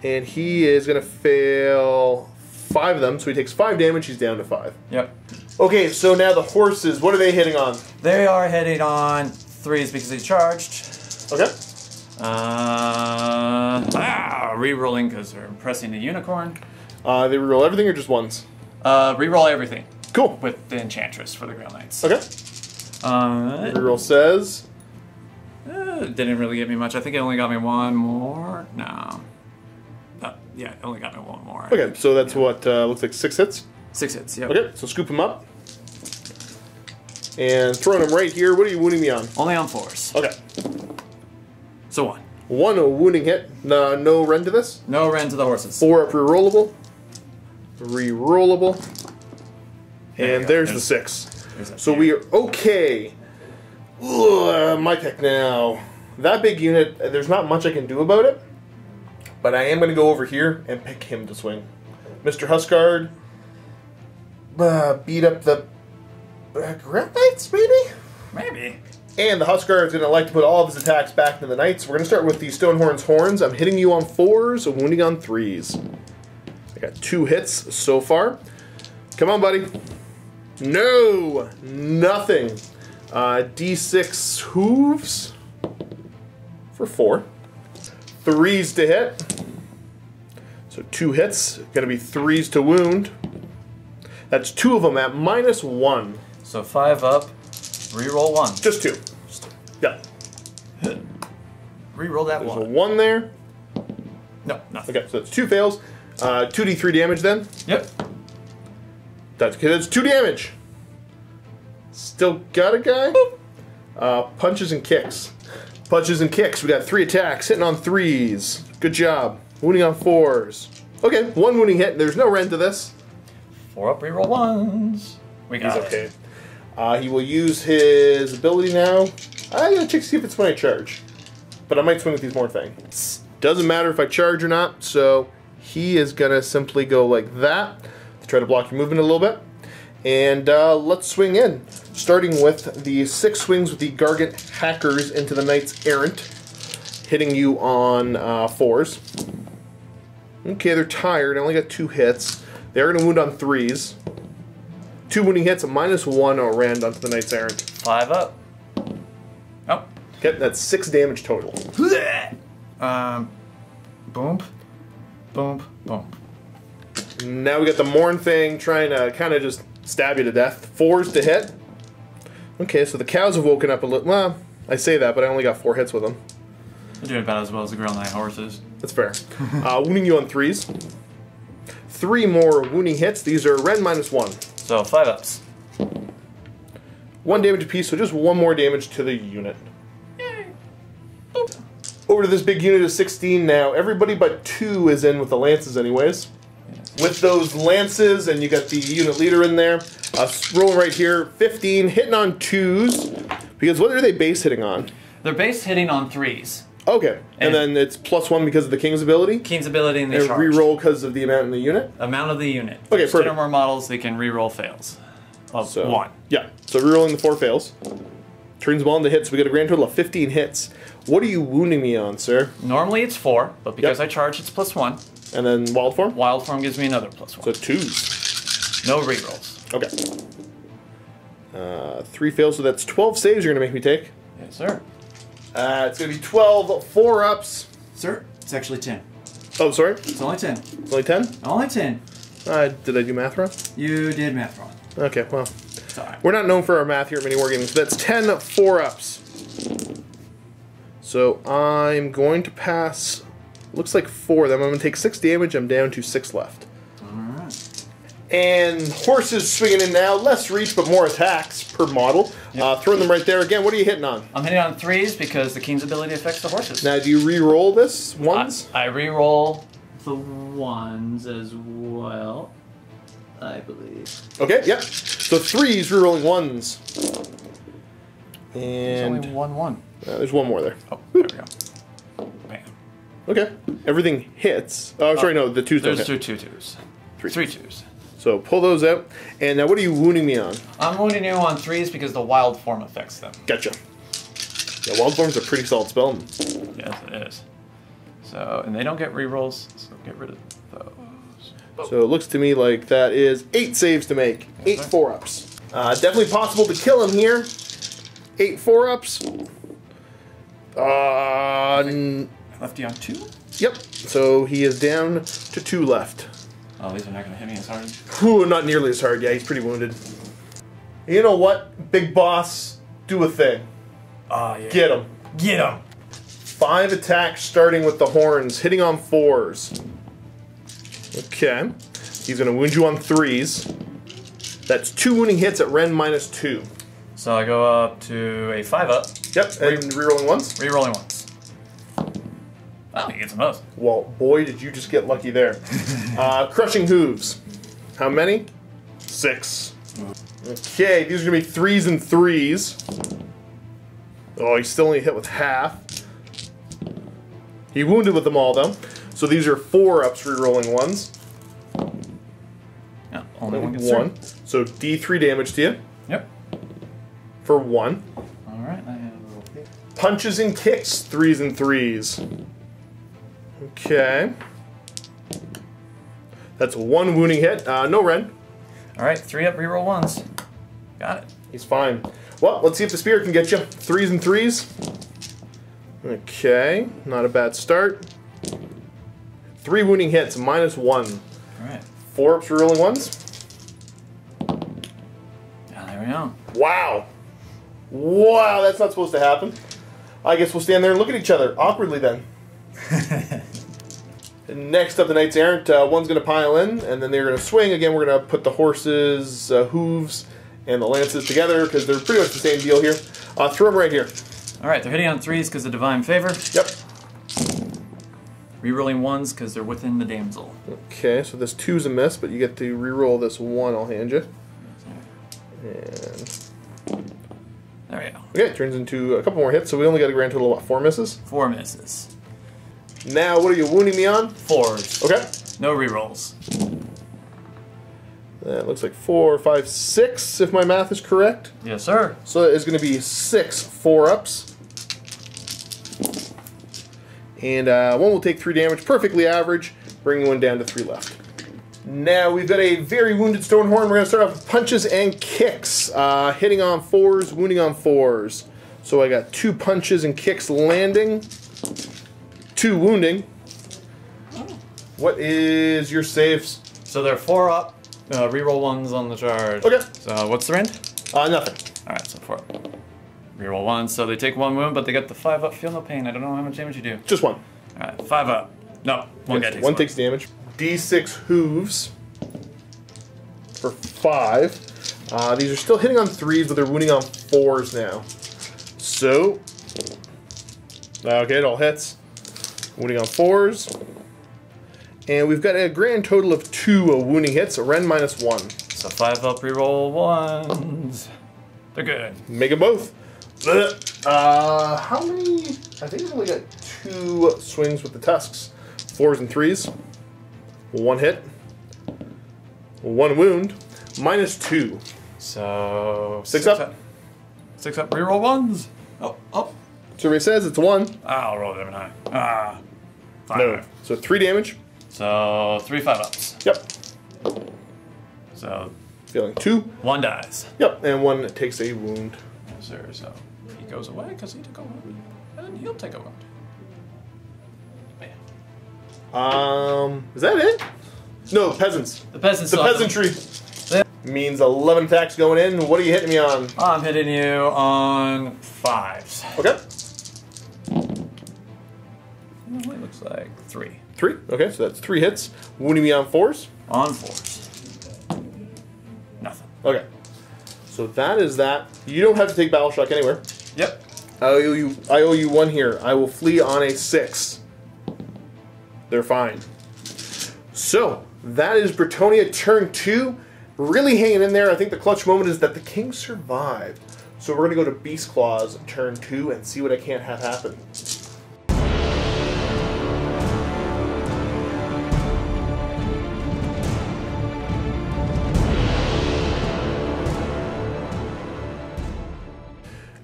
And he is going to fail 5 of them, so he takes 5 damage, he's down to 5. Yep. Okay, so now the horses, what are they hitting on? They are heading on 3s because they charged. Okay. Re-rolling because they're impressing the unicorn. They reroll everything or just ones? Re-roll everything. Cool. With the Enchantress for the Grail Knights. Okay. Reroll says? Didn't really get me much. I think it only got me 1 more. No. Yeah, it only got me 1 more. Okay, so that's what, looks like 6 hits? 6 hits, yep. Okay, so scoop him up. And throwing him right here. What are you wounding me on? Only on 4s. Okay. So 1. 1 wounding hit. No rend to this? No rend to the horses. 4 up rerollable. Rerollable. And there's the 6. So we are okay. Ugh, my pick now. That big unit, there's not much I can do about it. But I am going to go over here and pick him to swing. Mr. Huskard. Beat up the Grand Knights, maybe? Maybe. And the Huskard is going to like to put all of his attacks back into the Knights. We're going to start with the Stonehorn's Horns. I'm hitting you on 4s, wounding on 3s. I got 2 hits so far. Come on, buddy. No! Nothing. D6 hooves for 4. 3s to hit. So 2 hits. Going to be 3s to wound. That's 2 of them at -1. So 5 up, reroll 1. Just 2. Yeah. Reroll that There's 1. a 1 there. No, nothing. Okay, so that's 2 fails. 2d3 damage then. Yep. That's 2 damage. Still got a guy. Punches and kicks. Punches and kicks. We got 3 attacks, hitting on 3s. Good job. Wounding on 4s. Okay, 1 wounding hit. There's no rend to this. 4 up, reroll 1s. We got He's it. okay. He will use his ability now. I'm going to check to see if it's when I charge. But I might swing with these more things. Doesn't matter if I charge or not, so he is going to simply go like that to try to block your movement a little bit. And let's swing in. Starting with the 6 swings with the Gargan Hackers into the Knights Errant. Hitting you on 4s. Okay, they're tired. I only got 2 hits. They're going to wound on 3s. 2 wounding hits, a -1 rend onto the Knights Errant. 5 up. Oh. Okay, that's 6 damage total. Boom. Boom. Boom. Now we got the Morn thing trying to kind of just stab you to death. 4s to hit. Okay, so the cows have woken up a little. Well, I say that, but I only got 4 hits with them. They're doing about as well as the Grill Knight horses. That's fair. Wounding you on 3s. 3 more wounding hits. These are rend -1. So 5 ups. 1 damage apiece, so just 1 more damage to the unit. Over to this big unit of 16 now. Everybody but 2 is in with the lances anyways. With those lances, and you got the unit leader in there. Rolling right here, 15, hitting on 2s. Because what are they base hitting on? They're base hitting on 3s. Okay, and then it's +1 because of the King's ability? King's ability and they And charge. reroll because of the amount in the unit? Amount of the unit. Okay, There's 10 or perfect. more models, they can reroll fails. Of So, 1. Yeah, so rerolling the 4 fails. Turns them all into hits, so we got a grand total of 15 hits. What are you wounding me on, sir? Normally it's 4, but because Yep. I charge, it's +1. And then wild form? Wild form gives me another +1. So 2s. No rerolls. Okay. 3 fails, so that's 12 saves you're going to make me take. Yes, sir. It's going to be 12 4-ups. Sir, it's actually 10. Oh, sorry? It's only 10. It's only 10? Only 10. Did I do math wrong? You did math wrong. Okay, well. It's alright. We're not known for our math here at MiniWarGaming, so that's 10 4-ups. So I'm going to pass, looks like 4 of them. I'm going to take 6 damage. I'm down to 6 left. Alright. And horses swinging in now. Less reach, but more attacks per model. Yep. Throwing them right there. Again, what are you hitting on? I'm hitting on 3s because the King's ability affects the horses. Now, do you re-roll this? Ones? I reroll the 1s as well, I believe. Okay, yep. So 3s, re-rolling 1s. There's And only 1-1. there's 1 more there. Oh, there we go. Bam. Okay. Everything hits. Oh, sorry, no, the 2s don't There's hit. 2 2s. 3 3 2s. So pull those out. And now what are you wounding me on? I'm wounding you on 3s because the wild form affects them. Gotcha. Yeah, wild form's a pretty solid spell. Yes, it is. So, and they don't get rerolls, so get rid of those. So it looks to me like that is 8 saves to make. 8 sir. 4-ups. Definitely possible to kill him here. 8 4-ups. I left you on 2? Yep. So he is down to 2 left. Oh, these are not going to hit me as hard. Whew, not nearly as hard. Yeah, he's pretty wounded. You know what? Big boss, do a thing. Oh, yeah. Get him. Get him! 5 attacks starting with the horns, hitting on 4s. Okay. He's going to wound you on 3s. That's 2 wounding hits at rend -2. So I go up to a 5 up, Yep, and rerolling 1s. rerolling 1s. Oh, he gets some those. Well, boy, did you just get lucky there. Crushing hooves. How many? 6. Okay, these are going to be 3s and 3s. Oh, he's still only hit with half. He wounded with them all, though. So these are 4-ups re-rolling ones. Yeah, only one gets One. through. So D3 damage to you. Yep. For 1. Alright, I have a roll. Punches and kicks, 3s and 3s. Okay. That's 1 wounding hit. No Ren. Alright, 3-up reroll ones. Got it. He's fine. Well, let's see if the spear can get you. 3s and 3s. Okay, not a bad start. 3 wounding hits, -1. Alright. 4-ups rolling ones. Yeah, there we go. Wow. Wow, that's not supposed to happen. I guess we'll stand there and look at each other awkwardly then. And next up, the Knights Errant. One's going to pile in, and then they're going to swing. Again, we're going to put the horses' hooves and the lances together because they're pretty much the same deal here. Throw them right here. Alright, they're hitting on 3s because of Divine Favor. Yep. Rerolling 1s because they're within the damsel. Okay, so this 2's a miss, but you get to re-roll this 1 I'll hand you. And There we go. okay, it turns into a couple more hits, so we only got a grand total of what, 4 misses? 4 misses. Now, what are you wounding me on? 4s. Okay. No rerolls. That looks like 4, 5, 6, if my math is correct. Yes, sir. So it's going to be 6 4-ups. And 1 will take 3 damage, perfectly average, bringing 1 down to 3 left. Now we've got a very wounded Stonehorn. We're going to start off with punches and kicks. Hitting on 4s, wounding on 4s. So I got 2 punches and kicks landing, 2 wounding. What is your saves? So they're 4-up. Reroll 1s on the charge. Okay. So what's the rend? Nothing. Alright, so 4. Reroll 1, so they take 1 wound, but they get the 5-up. Feel no pain. I don't know how much damage you do. Just 1. Alright, 5-up. No, one guy takes 1 takes damage. D6 hooves for 5. These are still hitting on 3s, but they're wounding on 4s now. So, okay, it all hits. Wounding on 4s. And we've got a grand total of 2 wounding hits, a Ren -1. So 5-up reroll 1s. They're good. Make them both. How many? I think I've only got 2 swings with the tusks. 4s and 3s. 1 hit. 1 wound. -2. So 6 up. 6-up reroll 1s. Oh, oh. Survey says it's 1. I'll roll it every time. 5. No. So 3 damage. So 3 5-ups. Yep. So Feeling 2. 1 dies. Yep. And 1 takes a wound. Yes, sir. So he goes away because he took a wound. And he'll take a wound. Bam. Is that it? No, peasants. The peasants. The peasantry. Means 11 attacks going in. What are you hitting me on? I'm hitting you on 5s. Okay. It looks like 3. 3. Okay, so that's 3 hits. Wounding me on 4s. On 4s. Nothing. Okay. So that is that. You don't have to take battle shock anywhere. Yep. I owe you 1 here. I will flee on a 6. They're fine. So that is Bretonnia turn 2. Really hanging in there. I think the clutch moment is that the king survived. So we're going to go to Beastclaws turn 2 and see what I can't have happen.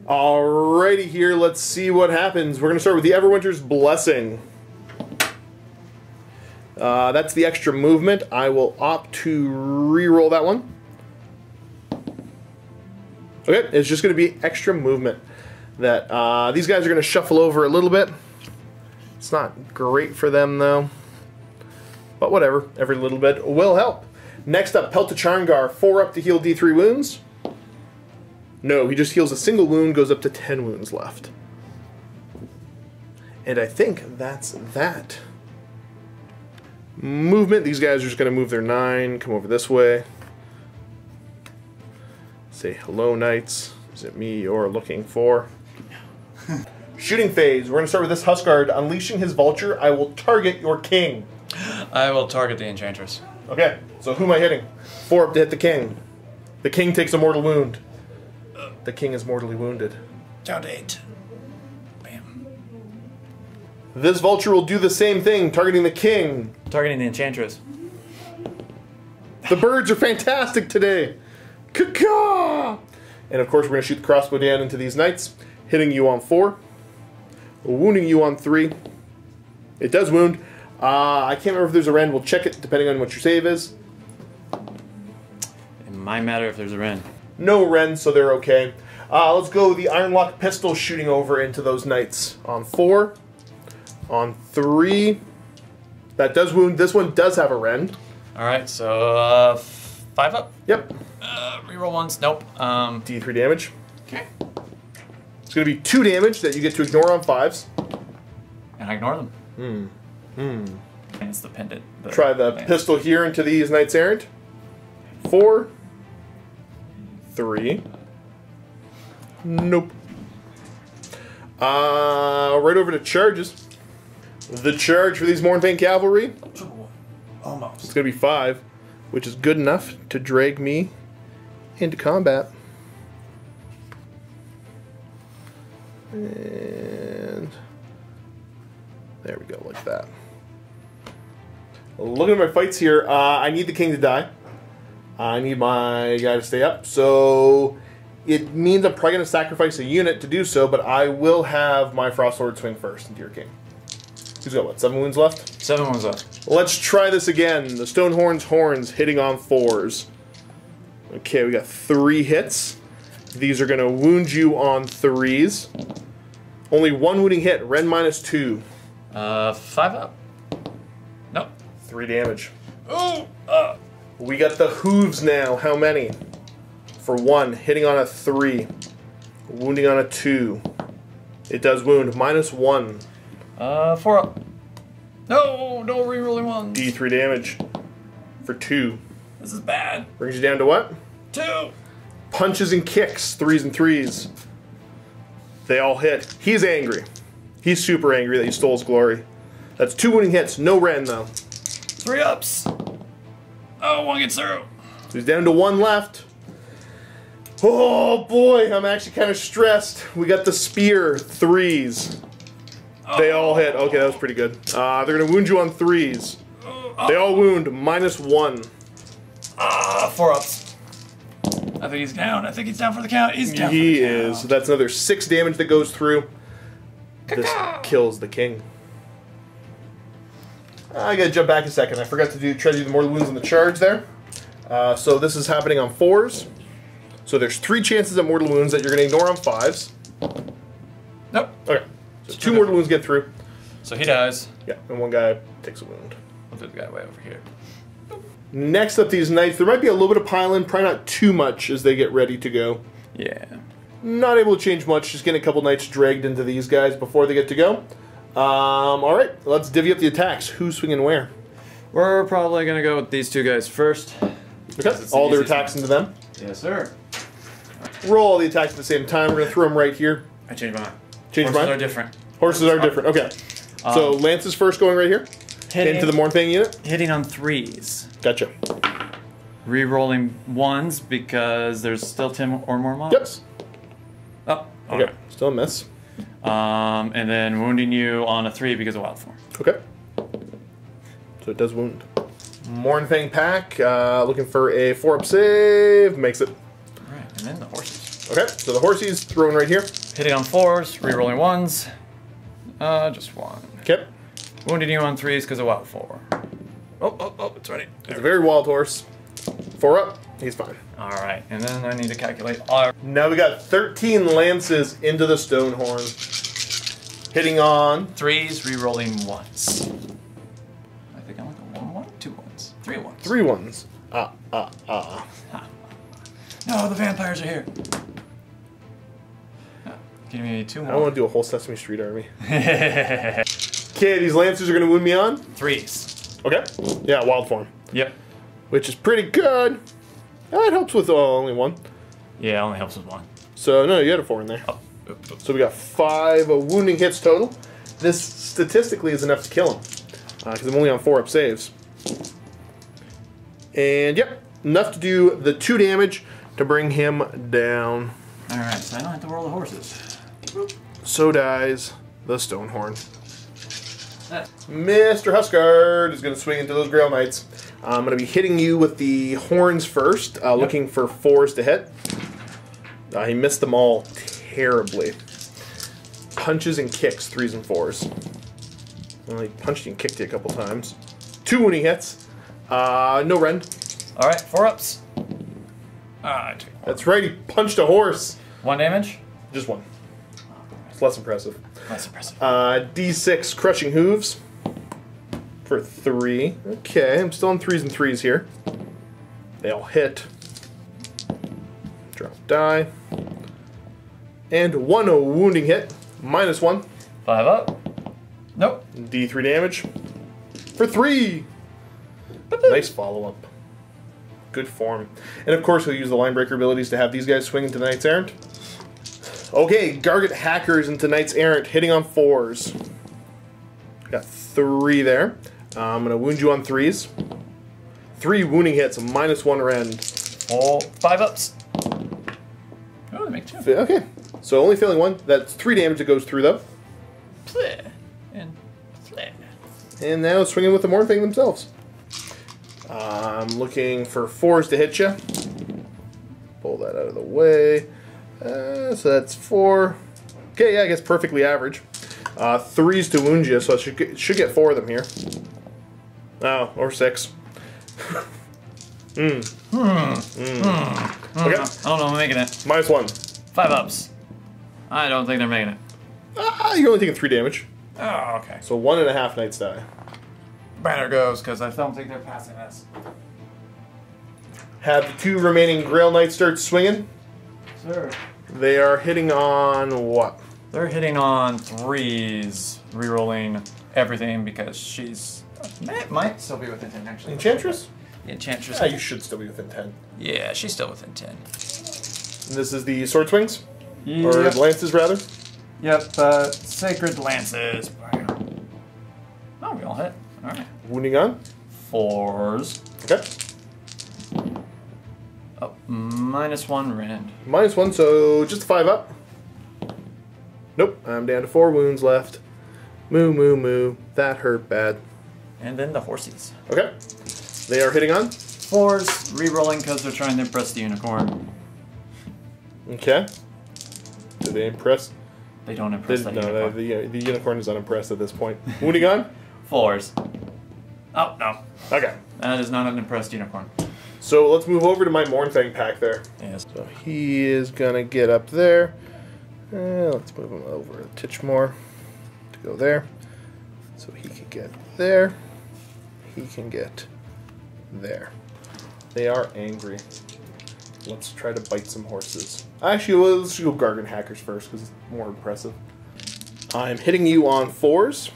Alrighty here, let's see what happens. We're going to start with the Everwinter's Blessing. That's the extra movement. I will opt to re-roll that one. Okay, it's just going to be extra movement. That these guys are going to shuffle over a little bit. It's not great for them though. But whatever, every little bit will help. Next up, Peltacharngar, 4 up to heal D3 wounds. No, he just heals a single wound, goes up to 10 wounds left. And I think that's that. Movement, these guys are just going to move their 9, come over this way. Say hello, knights. Is it me you're looking for? Shooting phase, we're going to start with this Huskard. Unleashing his vulture, I will target your king. I will target the enchantress. Okay, so who am I hitting? 4 up to hit the king. The king takes a mortal wound. The king is mortally wounded. Down to 8. This vulture will do the same thing, targeting the king. Targeting the enchantress. The birds are fantastic today. Caw-caw! And of course, we're going to shoot the crossbow down into these knights, hitting you on 4, wounding you on 3. It does wound. I can't remember if there's a rend. We'll check it depending on what your save is. It might matter if there's a rend. No rend, so they're okay. Let's go the Ironlock pistol shooting over into those knights. On 4. On 3. That does wound. This one does have a rend. Alright, so 5 up. Yep. Reroll once. Nope. D3 damage. Okay. It's going to be 2 damage that you get to ignore on 5s. And I ignore them. And it's the pendant. Try the pistol here into these Knights Errant. 4. 3. Nope. Right over to charges. The charge for these Mornbane cavalry. Almost. It's going to be 5, which is good enough to drag me into combat. And there we go, like that. Looking at my fights here, I need the king to die. I need my guy to stay up. So it means I'm probably going to sacrifice a unit to do so, but I will have my Frost Lord swing first into your king. He's got what, 7 wounds left? 7 wounds left. Let's try this again. The Stonehorn's horns hitting on 4s. Okay, we got 3 hits. These are going to wound you on 3s. Only 1 wounding hit. Rend -2. 5 up. Nope. 3 damage. Ooh! We got the hooves now. How many? For 1, hitting on a 3. Wounding on a 2. It does wound. -1. 4 up. No, no rerolling ones. D3 damage. For 2. This is bad. Brings you down to what? 2. Punches and kicks. 3s and 3s. They all hit. He's angry. He's super angry that you stole his glory. That's 2 wounding hits. No rend, though. 3 ups. Oh, 1 gets through. So he's down to 1 left. Oh, boy. I'm actually kind of stressed. We got the spear. 3s. They all hit. Okay, that was pretty good. They're going to wound you on 3s. They all wound. -1. 4 ups. I think he's down. I think he's down for the count. He's down He for the count. is. That's another 6 damage that goes through. This kills the king. I gotta jump back a second. I forgot to try to do the mortal wounds on the charge there. So this is happening on 4s. So there's 3 chances at mortal wounds that you're gonna ignore on 5s. Nope. Okay. So 2 mortal wounds get through. So he dies. Yeah, and 1 guy takes a wound. We'll do the guy way over here. Next up, these knights. There might be a little bit of pile-in, probably not too much as they get ready to go. Yeah. Not able to change much, just getting a couple knights dragged into these guys before they get to go. Alright, let's divvy up the attacks. Who's swinging where? We're probably going to go with these 2 guys first. Okay, all their attacks into them. Yes, sir. Roll all the attacks at the same time. We're going to throw them right here. I changed my mind. Change your Horses mind? are different. Horses are different, okay. So Lance is first going right here. Into the Mornbane unit. Hitting on 3s. Gotcha. Re-rolling 1s because there's still 10 or more mobs. Yep. Oh, Okay, still a miss. And then wounding you on a 3 because of wild form. Okay. So it does wound. Mornfang pack, looking for a 4-up save. Makes it. Alright, and then the horses. Okay, so the horsies thrown right here. Hitting on 4s, re-rolling 1s. Just 1. Okay. Wounding you on 3s because of wild form. Oh, it's ready. It's a very wild horse. 4 up, he's fine. Alright, and then I need to calculate our... Now we got 13 lances into the Stonehorn. Hitting on 3s, re-rolling 1s. I think I want the 1-1, 2 1s, 3 1s. 3 ones. No, the vampires are here. Give me 2 more. I want to do a whole Sesame Street army. Okay, these lancers are going to wound me on? 3s. Okay. Yeah, wild form. Yep. Which is pretty good. It helps with only 1. Yeah, it only helps with 1. So, no, you had a 4 in there. Oh. So we got 5 wounding hits total. This statistically is enough to kill him. Because I'm only on 4-up saves. And, yep, enough to do the 2 damage to bring him down. Alright, so I don't have to roll the horses. So dies the Stonehorn. Mr. Huskard is going to swing into those Grail Knights. I'm going to be hitting you with the horns first, looking for 4s to hit. He missed them all terribly. Punches and kicks, 3s and 4s. Well, he punched you and kicked you a couple times. 2 wounding hits. No rend. All right, 4-ups. That's right, he punched a horse. 1 damage. Just 1. It's less impressive. Less impressive. D6 crushing hooves for 3. Okay, I'm still on 3s and 3s here. They all hit. Drop die. And 1 wounding hit. -1. 5 up. Nope. D3 damage for 3. Nice follow-up. Good form. And of course, he'll use the line breaker abilities to have these guys swing into Knights Errant. Okay, Gargan hackers into Knights Errant, hitting on 4s. Got 3 there. I'm going to wound you on 3s. 3 wounding hits, -1 rend. 5 ups. Oh, they make 2. Okay, so only failing 1. That's 3 damage that goes through, though. And And now swinging with the Morn thing themselves. I'm looking for 4s to hit you. Pull that out of the way. So that's 4. Okay, yeah, I guess perfectly average. 3s to wound you, so I should get 4 of them here. Oh, or 6. Okay. I don't know I'm making it. -1. 5 ups. I don't think they're making it. You're only taking 3 damage. Oh, okay. So 1.5 Knights die. Banner goes, because I don't think they're passing this. Have the 2 remaining Grail Knights start swinging. Sir. They are hitting on what? They're hitting on 3s, rerolling everything because she's... might still be within 10, actually. Enchantress? The Enchantress. Yeah, you should still be within 10. Yeah, she's still within 10. And this is the Sword Swings? Yep. Or Lances, rather? Yep, Sacred Lances. Oh, we all hit. Alright. Wounding on? 4s. Okay. Oh, -1 rend. -1, so just 5 up. Nope, I'm down to 4 wounds left. Moo, moo, moo. That hurt bad. And then the horsies. Okay. They are hitting on? 4s, rerolling because they're trying to impress the unicorn. Okay. Do they impress? They don't impress the unicorn. The unicorn is unimpressed at this point. Wounding on? 4s. Oh, no. Okay. That is not an impressed unicorn. So let's move over to my Mornfang pack there. Yes. So he is going to get up there. Let's move him over a titch more to go there. So he can get there. He can get there. They are angry. Let's try to bite some horses. Actually, let's go Gargan hackers first because it's more impressive. I'm hitting you on 4s.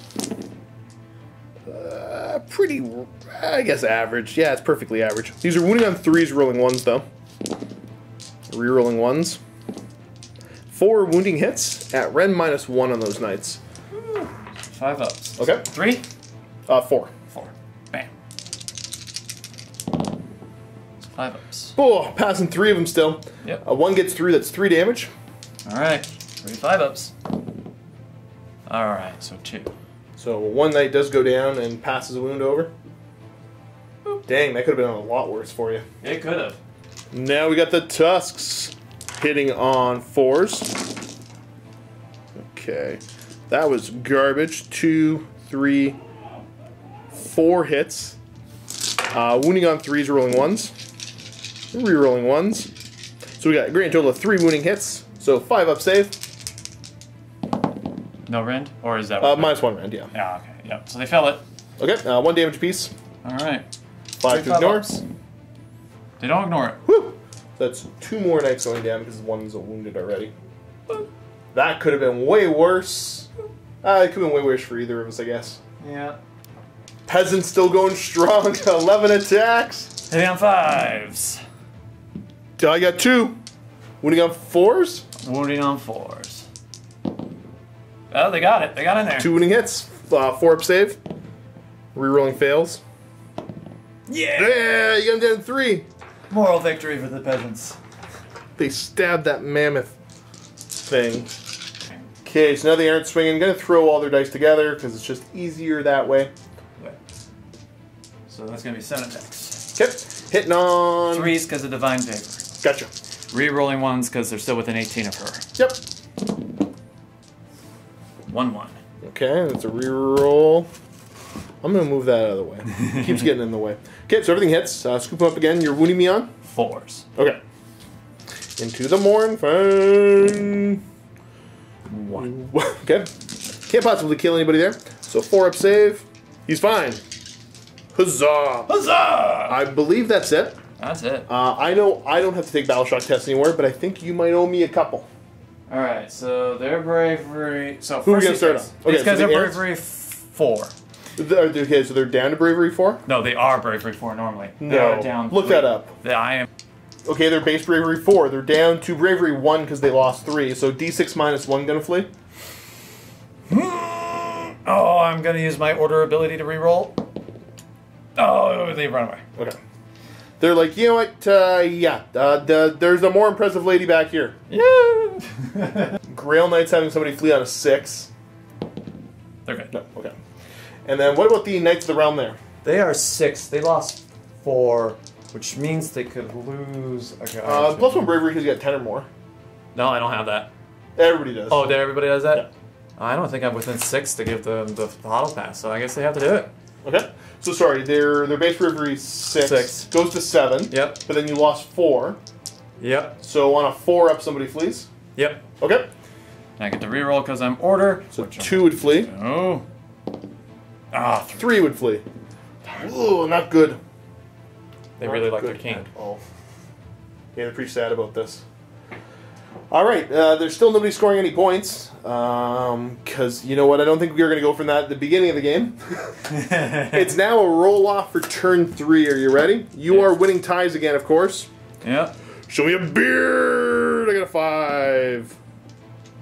Pretty, I guess, average. Yeah, it's perfectly average. These are wounding on 3s, rolling 1s, though. Rerolling 1s. 4 wounding hits at rend -1 on those knights. 5 ups. Okay. 3? 4. 4. Bam. 5 ups. Oh, passing 3 of them still. Yep. 1 gets through, that's 3 damage. Alright. 3 5 ups. Alright, so 2. So 1 knight does go down and passes a wound over. Boop. Dang, that could have been a lot worse for you. It could have. Now we got the Tusks hitting on 4s. Okay. That was garbage. 2, 3, 4 hits. Wounding on 3s, rolling 1s. Rerolling 1s. So we got a grand total of 3 wounding hits. So 5 up save. No rend? Or is that -1 rend, yeah. Yeah, okay. Yep. So they fell it. Okay, 1 damage apiece. Alright. 5 to ignore. Ups. They don't ignore it. Woo! That's 2 more knights going down because one's wounded already. That could have been way worse. It could have been way worse for either of us, I guess. Yeah. Peasants still going strong. 11 attacks. Hitting on 5s. I got 2. Wounding on 4s. Wounding on 4s. Oh, they got it. They got in there. 2 wounding hits. 4 up save. Rerolling fails. Yeah! Yeah, you got them down to 3. Moral victory for the peasants. They stabbed that mammoth thing. Okay, so now they aren't swinging. Going to throw all their dice together because it's just easier that way. Okay. So that's going to be 7 attacks. Okay, hitting on... 3s because of Divine Favor. Gotcha. Re-rolling 1s because they're still within 18 of her. Yep. 1-1. Okay, that's a reroll. I'm going to move that out of the way. Keeps getting in the way. Okay, so everything hits. Scoop them up again. You're wounding me on? 4s. Okay. Into the morn fang. 1. Okay. Can't possibly kill anybody there. So 4 up save. He's fine. Huzzah! Huzzah! I believe that's it. That's it. I know I don't have to take battle shock tests anymore, but I think you might owe me a couple. Alright, so their bravery... So Who are we first going to start on? these guys so are the Errants- bravery 4. Okay, so they're down to bravery 4? No, they are bravery 4 normally. They No. are down Look 3. that up. I am... Okay, they're base bravery 4. They're down to bravery 1 because they lost 3. So D6 minus 1 gonna flee? Oh, I'm going to use my order ability to reroll. Oh, they run away. Okay. They're like, you know what, there's a more impressive lady back here. Yeah! Grail Knights having somebody flee on a 6. They're good. No, okay. And then what about the Knights of the Realm there? They are 6. They lost 4, which means they could lose a guy. Plus 1 bravery because you got 10 or more. No, I don't have that. Everybody does. Oh, did everybody does that? Yeah. I don't think I'm within 6 to give them the auto pass, so I guess they have to do it. Okay. So sorry, their base bravery 6 6. goes to 7. Yep. But then you lost 4. Yep. So on a 4 up, somebody flees. Yep. Okay. I get to reroll because I'm order. So 2 would flee. Oh. Ah, 3 would flee. Ooh, not good. They really like Good their king. at all. Yeah, they're pretty sad about this. All right, there's still nobody scoring any points. Because, you know what, I don't think we were going to go from that at the beginning of the game. It's now a roll-off for turn 3. Are you ready? You are winning ties again, of course. Yep. Show me a beard! I got a 5.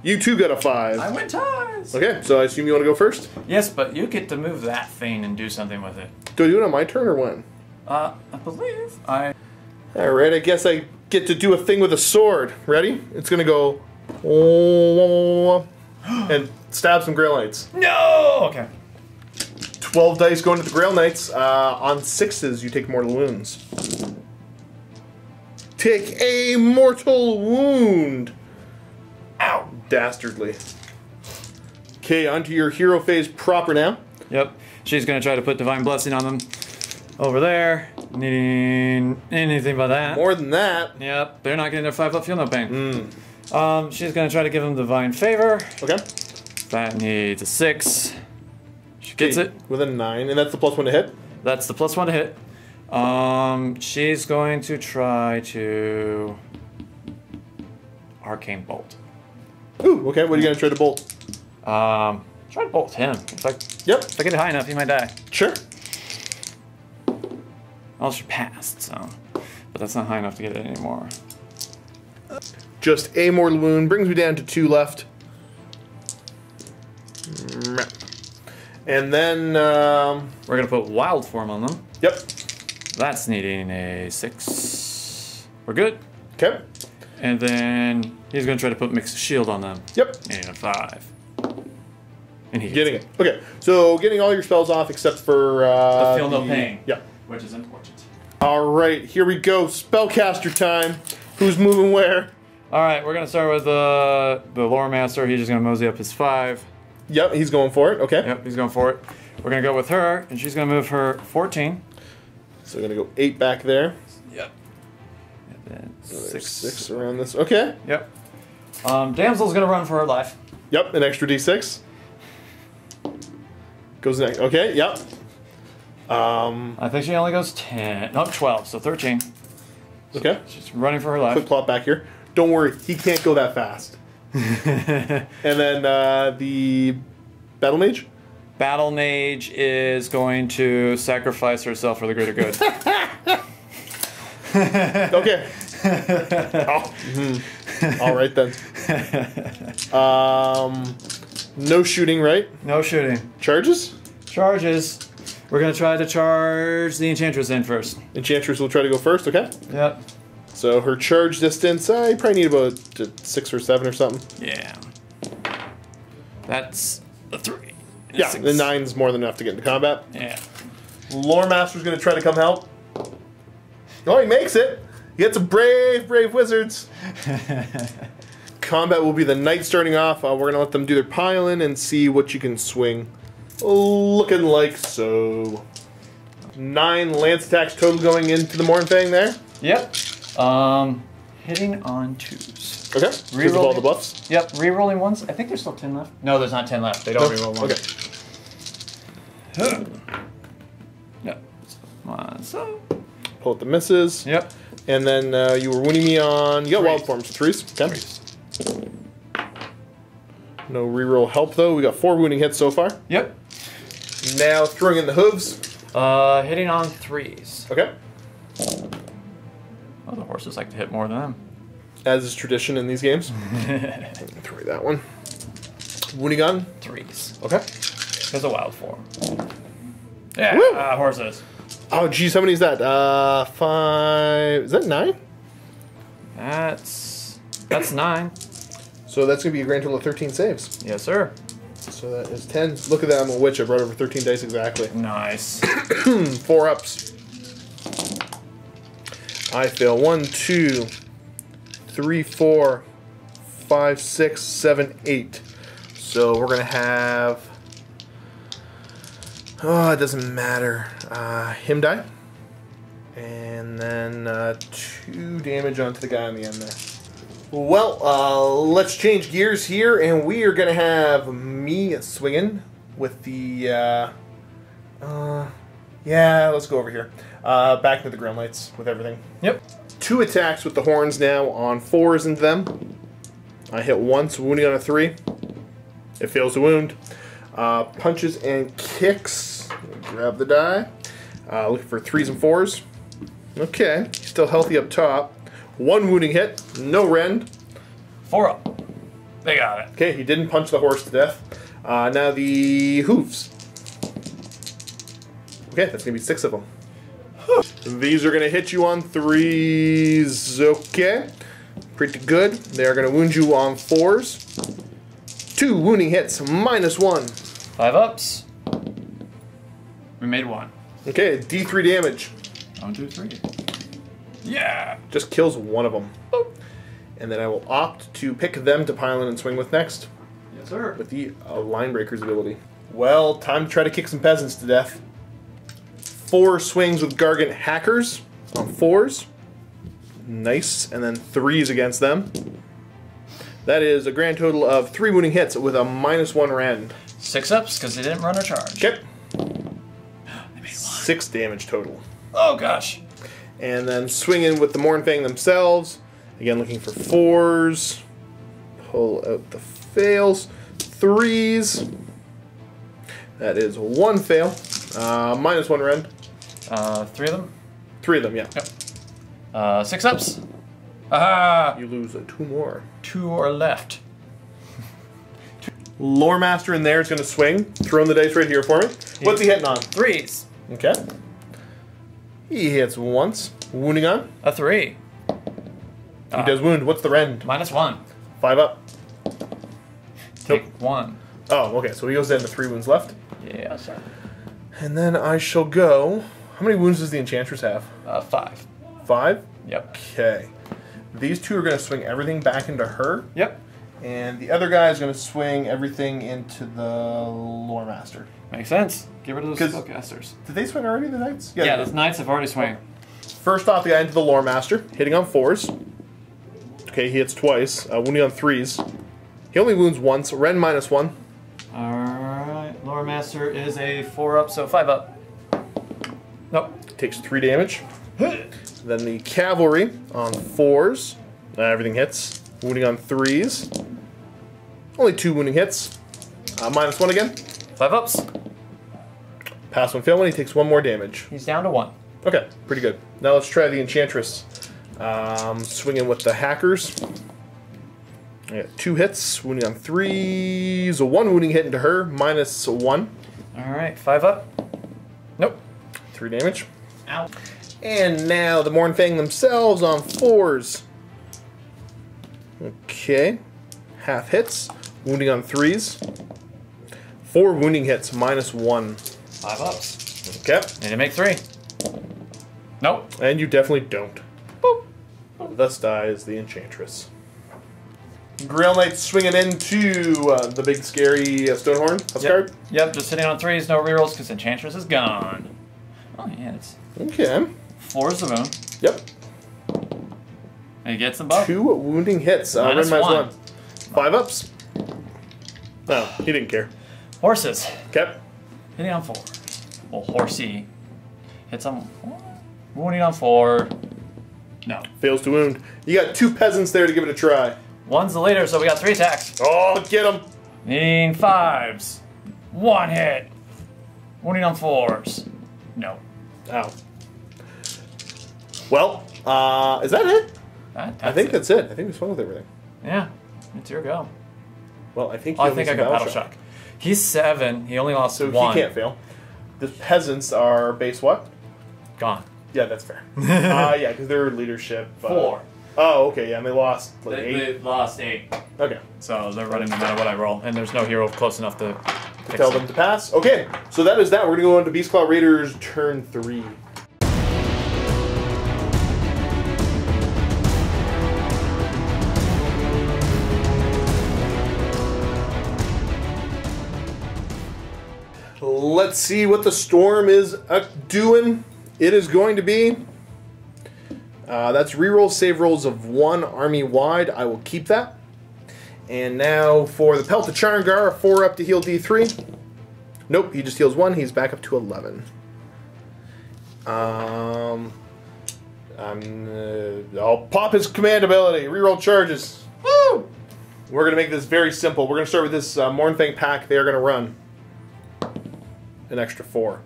You too got a 5. I win ties. Okay, so I assume you want to go first? Yes, but you get to move that thing and do something with it. Do I do it on my turn or when? I believe I... Alright, I guess I get to do a thing with a sword. Ready? It's gonna go... Oh, and stab some Grail Knights. No! Okay. 12 dice going to the Grail Knights. On 6s, you take mortal wounds. Take a mortal wound! Ow! Dastardly. Okay, onto your hero phase proper now. Yep. She's going to try to put Divine Blessing on them. Over there. Needing anything but that. More than that. Yep. They're not getting their 5-up, feel no pain. Mm. She's going to try to give them Divine Favor. Okay. That needs a 6. She gets it. With a 9, and that's the +1 to hit? That's the +1 to hit. She's going to try to... Arcane Bolt. Ooh, okay, what are you going to try to bolt? Try to bolt him. If I get it high enough, he might die. Sure. Well, she passed, so... But that's not high enough to get it anymore. Just a mortal wound. Brings me down to 2 left. And then... We're going to put Wild Form on them. Yep. That's needing a 6. We're good. Okay. And then he's going to try to put Mixed Shield on them. Yep. Needing a 5. And he Getting it. Okay, so getting all your spells off except for... the Feel No Pain. Yeah. Which is important. Alright, here we go. Spellcaster time. Who's moving where? Alright, we're going to start with the Loremaster. He's just going to mosey up his 5. Yep, he's going for it. Okay. Yep, he's going for it. We're going to go with her, and she's going to move her 14. So we're going to go 8 back there. Yep. And then Another 6. 6 around this. Okay. Yep. Damsel's going to run for her life. Yep, an extra d6. Goes next. Okay, yep. I think she only goes 10. No, 12, so 13. Okay. She's running for her Quick life. plot back here. Don't worry, he can't go that fast. And then the Battle Mage? Battle Mage is going to sacrifice herself for the greater good. Okay. Oh, all right then. No shooting, right? No shooting. Charges? Charges. We're going to try to charge the Enchantress in first. Enchantress will try to go first, okay? Yep. So her charge distance, I probably need about 6 or 7 or something. Yeah. That's a 3. Yeah, 6. the 9's more than enough to get into combat. Yeah. Loremaster's going to try to come help. Oh, he makes it. He gets a brave wizards. Combat will be the knight starting off. We're going to let them do their pile-in and see what you can swing. Looking like so. 9 lance attacks total going into the Mornfang there. Yep. Hitting on 2s. Okay. Because of all the buffs. Yep. Rerolling ones. I think there's still 10 left. No, there's not 10 left. They don't reroll ones. Okay. Yep. Come on. So. Pull out the misses. Yep. And then you were winning me on. You got 3s. wild forms. 3s. Okay. 3s. No reroll help though. We got 4 wounding hits so far. Yep. Now throwing in the hooves. Hitting on 3s. Okay. Oh, the horses like to hit more than them. As is tradition in these games. Throw that one. Wounding gun. 3s. Okay. There's a wild form. Yeah, Woo! Horses. Oh, geez, how many is that? 5. Is that 9? That's 9. So that's going to be a grand total of 13 saves. Yes, sir. So that is 10. Look at that, I'm a witch. I brought over 13 dice exactly. Nice. 4 ups. I fail. 1, 2, 3, 4, 5, 6, 7, 8. So we're going to have... Oh, it doesn't matter. Him die. And then 2 damage onto the guy on the end there. Well, let's change gears here, and we are going to have me swinging with the, yeah, let's go over here. Back into the Ground Lights with everything. Yep. 2 attacks with the horns now on 4s into them. I hit once, wounding on a 3. It fails to wound. Punches and kicks. Grab the die. Looking for 3s and 4s. Okay, still healthy up top. 1 wounding hit, no rend. 4 up. They got it. Okay, he didn't punch the horse to death. Now the hooves. Okay, that's going to be 6 of them. These are going to hit you on 3s. Okay, pretty good. They are going to wound you on 4s. 2 wounding hits, -1. 5 ups. We made 1. Okay, D3 damage. 1, 2, 3. Yeah. Just kills 1 of them. And then I will opt to pick them to pile in and swing with next. Yes, sir. With the Line Breaker's ability. Well, time to try to kick some peasants to death. 4 swings with Gargan Hackers on 4s. Nice. And then 3s against them. That is a grand total of 3 wounding hits with a -1 rend. 6 ups because they didn't run a charge. Okay. They made 1. 6 damage total. Oh, gosh. And then swinging with the Mornfang themselves. Again, looking for 4s. Pull out the fails. 3s. That is 1 fail. -1 rend. 3 of them? 3 of them, yeah. Yep. 6 ups. Aha! You lose 2 more. 2 are left. Loremaster in there is going to swing. Throwing the dice right here for me. What's he hitting on? 3s. Okay. He hits once. Wounding on. A 3. He does wound. What's the rend? -1. 5 up. Take 1. Oh, okay. So he goes down to 3 wounds left. Yeah, sir. And then I shall go. How many wounds does the Enchantress have? 5. 5? Yep. Okay. These 2 are going to swing everything back into her. Yep. And the other guy is going to swing everything into the Loremaster. Makes sense. Get rid of those 'Cause- spellcasters. Did they swing already, the Knights? Yeah, they the Knights have already swung. First off, the guy into the Loremaster, hitting on 4s. Okay, he hits twice, wounding on 3s. He only wounds once, rend -1. Alright, Loremaster is a 4 up, so 5 up. Nope. Takes 3 damage. Then the Cavalry on 4s. Everything hits. Wounding on 3s. Only 2 wounding hits. -1 again. 5 ups. Pass 1, fail 1, he takes 1 more damage. He's down to 1. Okay, pretty good. Now let's try the Enchantress. Swinging with the Hackers. I got 2 hits, wounding on 3s, a 1 wounding hit into her, -1. Alright, 5 up. Nope. 3 damage. Ow. And now the Mornfang themselves on 4s. Okay. Half hits, wounding on 3s. 4 wounding hits, -1. 5 ups. Okay. Need to make 3. Nope. And you definitely don't. Boop. Thus dies the Enchantress. Grail Knight swinging into the big scary Stonehorn. Husker. Yep, just sitting on 3s, no rerolls because Enchantress is gone. Oh, yeah, it's... Okay. 4 is the wound. Yep. And he gets them both. 2 wounding hits. Minus one. 5 ups. No, he didn't care. Horses. Okay. Hitting on 4. Well, horsey. Hits on 4. Wounding on 4. No. Fails to wound. You got 2 peasants there to give it a try. 1's the leader, so we got 3 attacks. Oh, get him. Needing 5s. 1 hit. Wounding on 4s. No. Ow. Well, is that it? I think that's it. I think we swung with everything. Yeah. It's your go. Well, I think. I think I got Battle Shock. He's 7. He only lost 1. So he can't fail. The peasants are base what? Gone. Yeah, that's fair. Yeah, because they're leadership. 4. Oh, okay, yeah, and they lost like 8. They lost 8. Okay. So they're running no matter what I roll, and there's no hero close enough to Tell them to pass. Okay, so that is that. We're going to go on to Beastclaw Raiders turn 3. Let's see what the storm is doing. It is going to be... that's reroll save rolls of 1 army wide. I will keep that. And now for the Pelt of Charngar, 4 up to heal D3. Nope, he just heals 1. He's back up to 11. I'll pop his command ability. Reroll charges. Woo! We're going to make this very simple. We're going to start with this Mournfang pack. They are going to run an extra 4.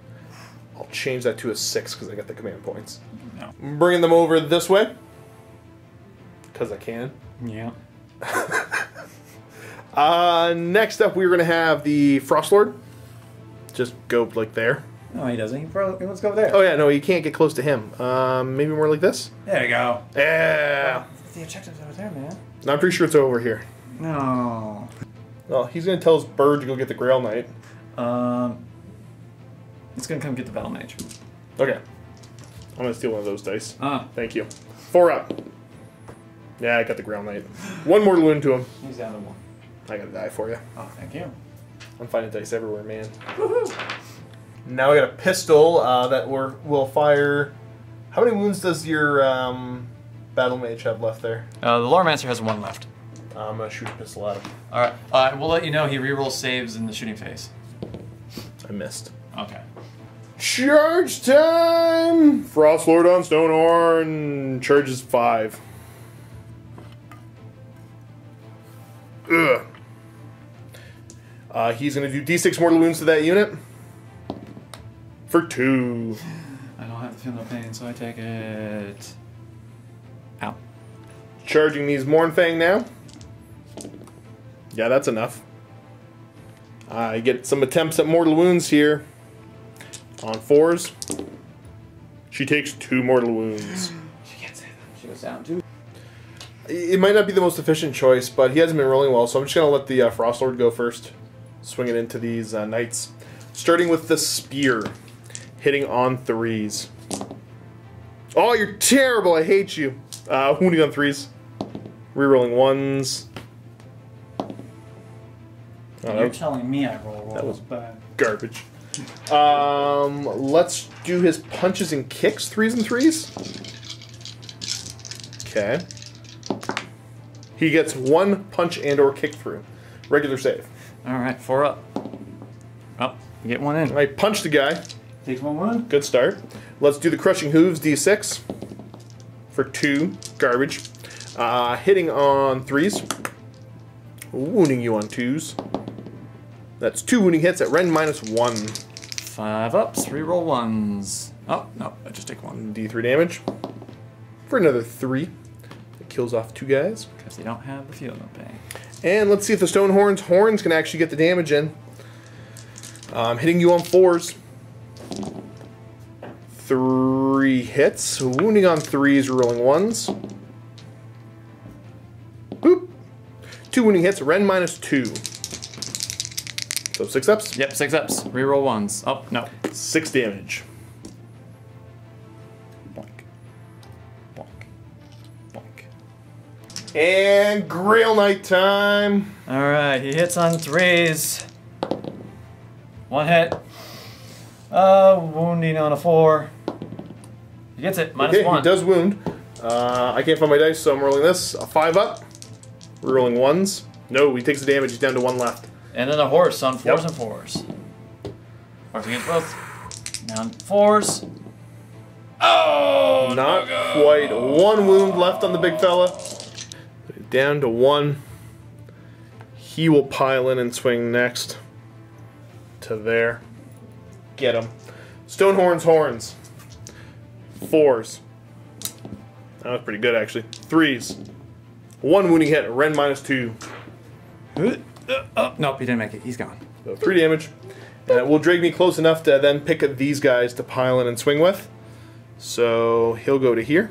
I'll change that to a 6 because I got the command points. No. Bringing them over this way because I can. Yeah. Next up, we're going to have the Frostlord. Just go like there. No, he doesn't. He wants to go over there. Oh yeah, no, you can't get close to him. Maybe more like this. There you go. Yeah. The objective's over there, man. I'm pretty sure it's over here. No. Well, he's going to tell his bird to go get the Grail Knight. It's gonna come get the Battle Mage. Okay. I'm going to steal one of those dice. Thank you. 4 up. Yeah, I got the Grail Knight. 1 more wound to him. He's down to 1. I got to die for you. Oh, thank you. I'm finding dice everywhere, man. Woohoo! Now I got a pistol that will fire... How many wounds does your Battle Mage have left there? The Loremaster has 1 left. I'm going to shoot a pistol at him. Alright, we'll let you know he rerolls saves in the shooting phase. I missed. Okay. Charge time! Frostlord on Stonehorn. Charges 5. Ugh. He's going to do D6 mortal wounds to that unit. For 2. I don't have to feel no pain, so I take it. Ow. Charging these Mournfang now. Yeah, that's enough. I get some attempts at mortal wounds here. On 4s. She takes 2 mortal wounds. She can't say that. She goes down too. It might not be the most efficient choice, but he hasn't been rolling well, so I'm just going to let the Frostlord go first. Swing it into these Knights. Starting with the Spear. Hitting on 3s. Oh, you're terrible! I hate you. Wounding on 3s. Rerolling 1s. Oh, You're telling me I roll that was bad. Garbage. Let's do his punches and kicks, 3s and 3s. Okay. He gets 1 punch and or kick through. Regular save. Alright, 4 up. Oh, get 1 in. Alright, punch the guy. Takes 1 wound. Good start. Let's do the crushing hooves, D6. For 2. Garbage. Hitting on 3s. Wounding you on 2s. That's 2 wounding hits at Ren -1. 5 ups, reroll 1s. Oh, no, I just take 1. D3 damage. For another 3. It kills off 2 guys. Because they don't have the feel no pain. And let's see if the Stonehorn's horns can actually get the damage in. Hitting you on 4s. 3 hits. Wounding on 3s, rolling 1s. Boop. 2 wounding hits, Ren -2. So 6 ups. Yep, 6 ups. Reroll ones. Oh, no. 6 damage. Boink. Boink. Boink. And Grail Knight time. Alright, he hits on 3s. 1 hit. Wounding on a 4. He gets it, -1. He does wound. I can't find my dice, so I'm rolling this. A 5 up. Rerolling 1s. No, he takes the damage. He's down to 1 left. And then a horse on 4s Yep. and 4s. Horse against both. Down 4s. Oh! Not quite. 1 wound left on the big fella. Down to 1. He will pile in and swing next. To there. Get him. Stonehorns, horns. 4s. That was pretty good, actually. 3s. 1 wounding hit. Ren -2. Oh, nope, he didn't make it. He's gone. So 3 damage. And it will drag me close enough to then pick up these guys to pile in and swing with. So he'll go to here.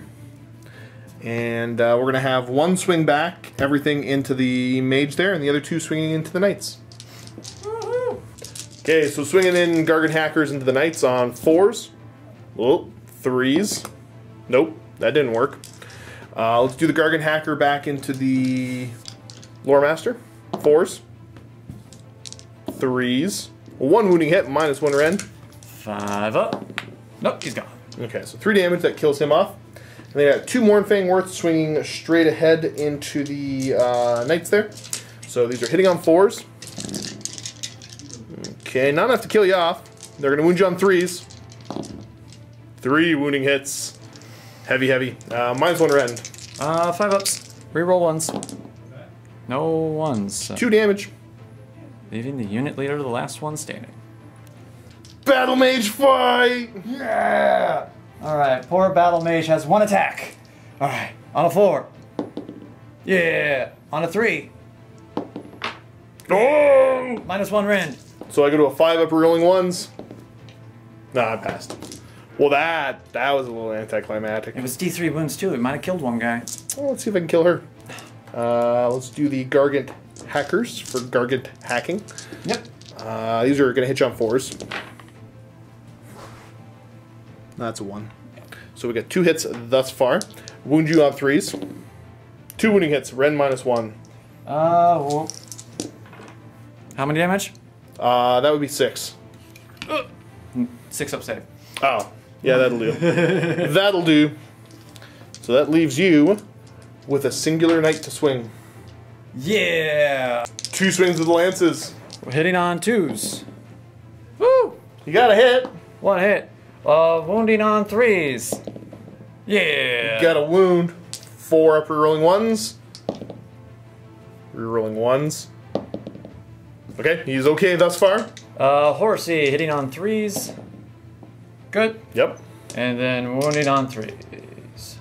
And we're going to have 1 swing back, everything into the mage there, and the other 2 swinging into the knights. Okay, so swinging in Gargan Hackers into the knights on 4s. Oh, 3s. Nope, that didn't work. Let's do the Gargan Hacker back into the Loremaster. 4s. 3s. 1 wounding hit, -1 Ren. 5 up. Nope, he's gone. Okay, so 3 damage, that kills him off. And they got 2 Mournfang Worth swinging straight ahead into the knights there. So these are hitting on 4s. Okay, not enough to kill you off. They're going to wound you on 3s. 3 wounding hits. Heavy, heavy. -1 Ren. 5 ups. Reroll 1s. No 1s. 2 damage. Leaving the unit leader the last one standing. Battle Mage fight! Yeah! Alright, poor Battle Mage has 1 attack. Alright, on a 4. Yeah! On a 3. Oh! -1 Rend. So I go to a 5 up rolling 1s. Nah, I passed. Well, that was a little anticlimactic. It was D3 wounds too. It might have killed one guy. Well, let's see if I can kill her. Let's do the Gargant Hackers for Gargant hacking. Yep. These are going to hit you on 4s. That's a 1. So we got 2 hits thus far. Wound you on 3s. 2 wounding hits. Ren -1. Well, how many damage? That would be 6. 6 up save. Oh, yeah, that'll do. That'll do. So that leaves you with a singular knight to swing. Yeah! 2 swings with the lances. We're hitting on 2s. Woo! You got a hit. 1 hit. Wounding on 3s. Yeah! You got a wound. 4 up rerolling 1s. Rerolling 1s. Okay, he's okay thus far. Horsey hitting on 3s. Good. Yep. And then wounding on 3s.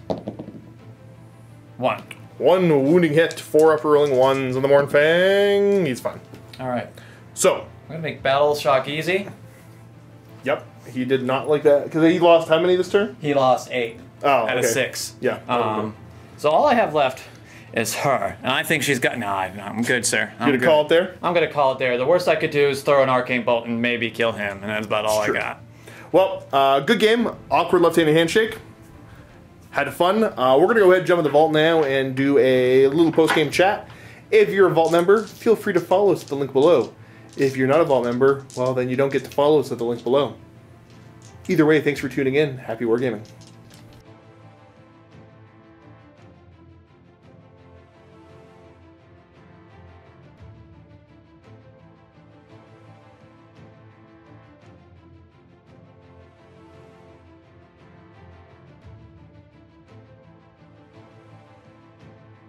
1. 1 wounding hit, 4 up rolling 1s on the Mournfang. He's fine. Alright. So, I'm gonna make Battle Shock easy. yep, he did not like that. Because he lost how many this turn? He lost 8 Oh, out okay. of 6. Yeah. So all I have left is her. And I think she's got... No, I'm good, sir. I'm You gonna good. call it there? I'm gonna call it there. The worst I could do is throw an Arcane Bolt and maybe kill him. And that's about all I got. Well, good game. Awkward left-handed handshake. Had fun. We're going to go ahead and jump in the vault now and do a little post-game chat. If you're a vault member, feel free to follow us at the link below. If you're not a vault member, well, then you don't get to follow us at the link below. Either way, thanks for tuning in. Happy wargaming.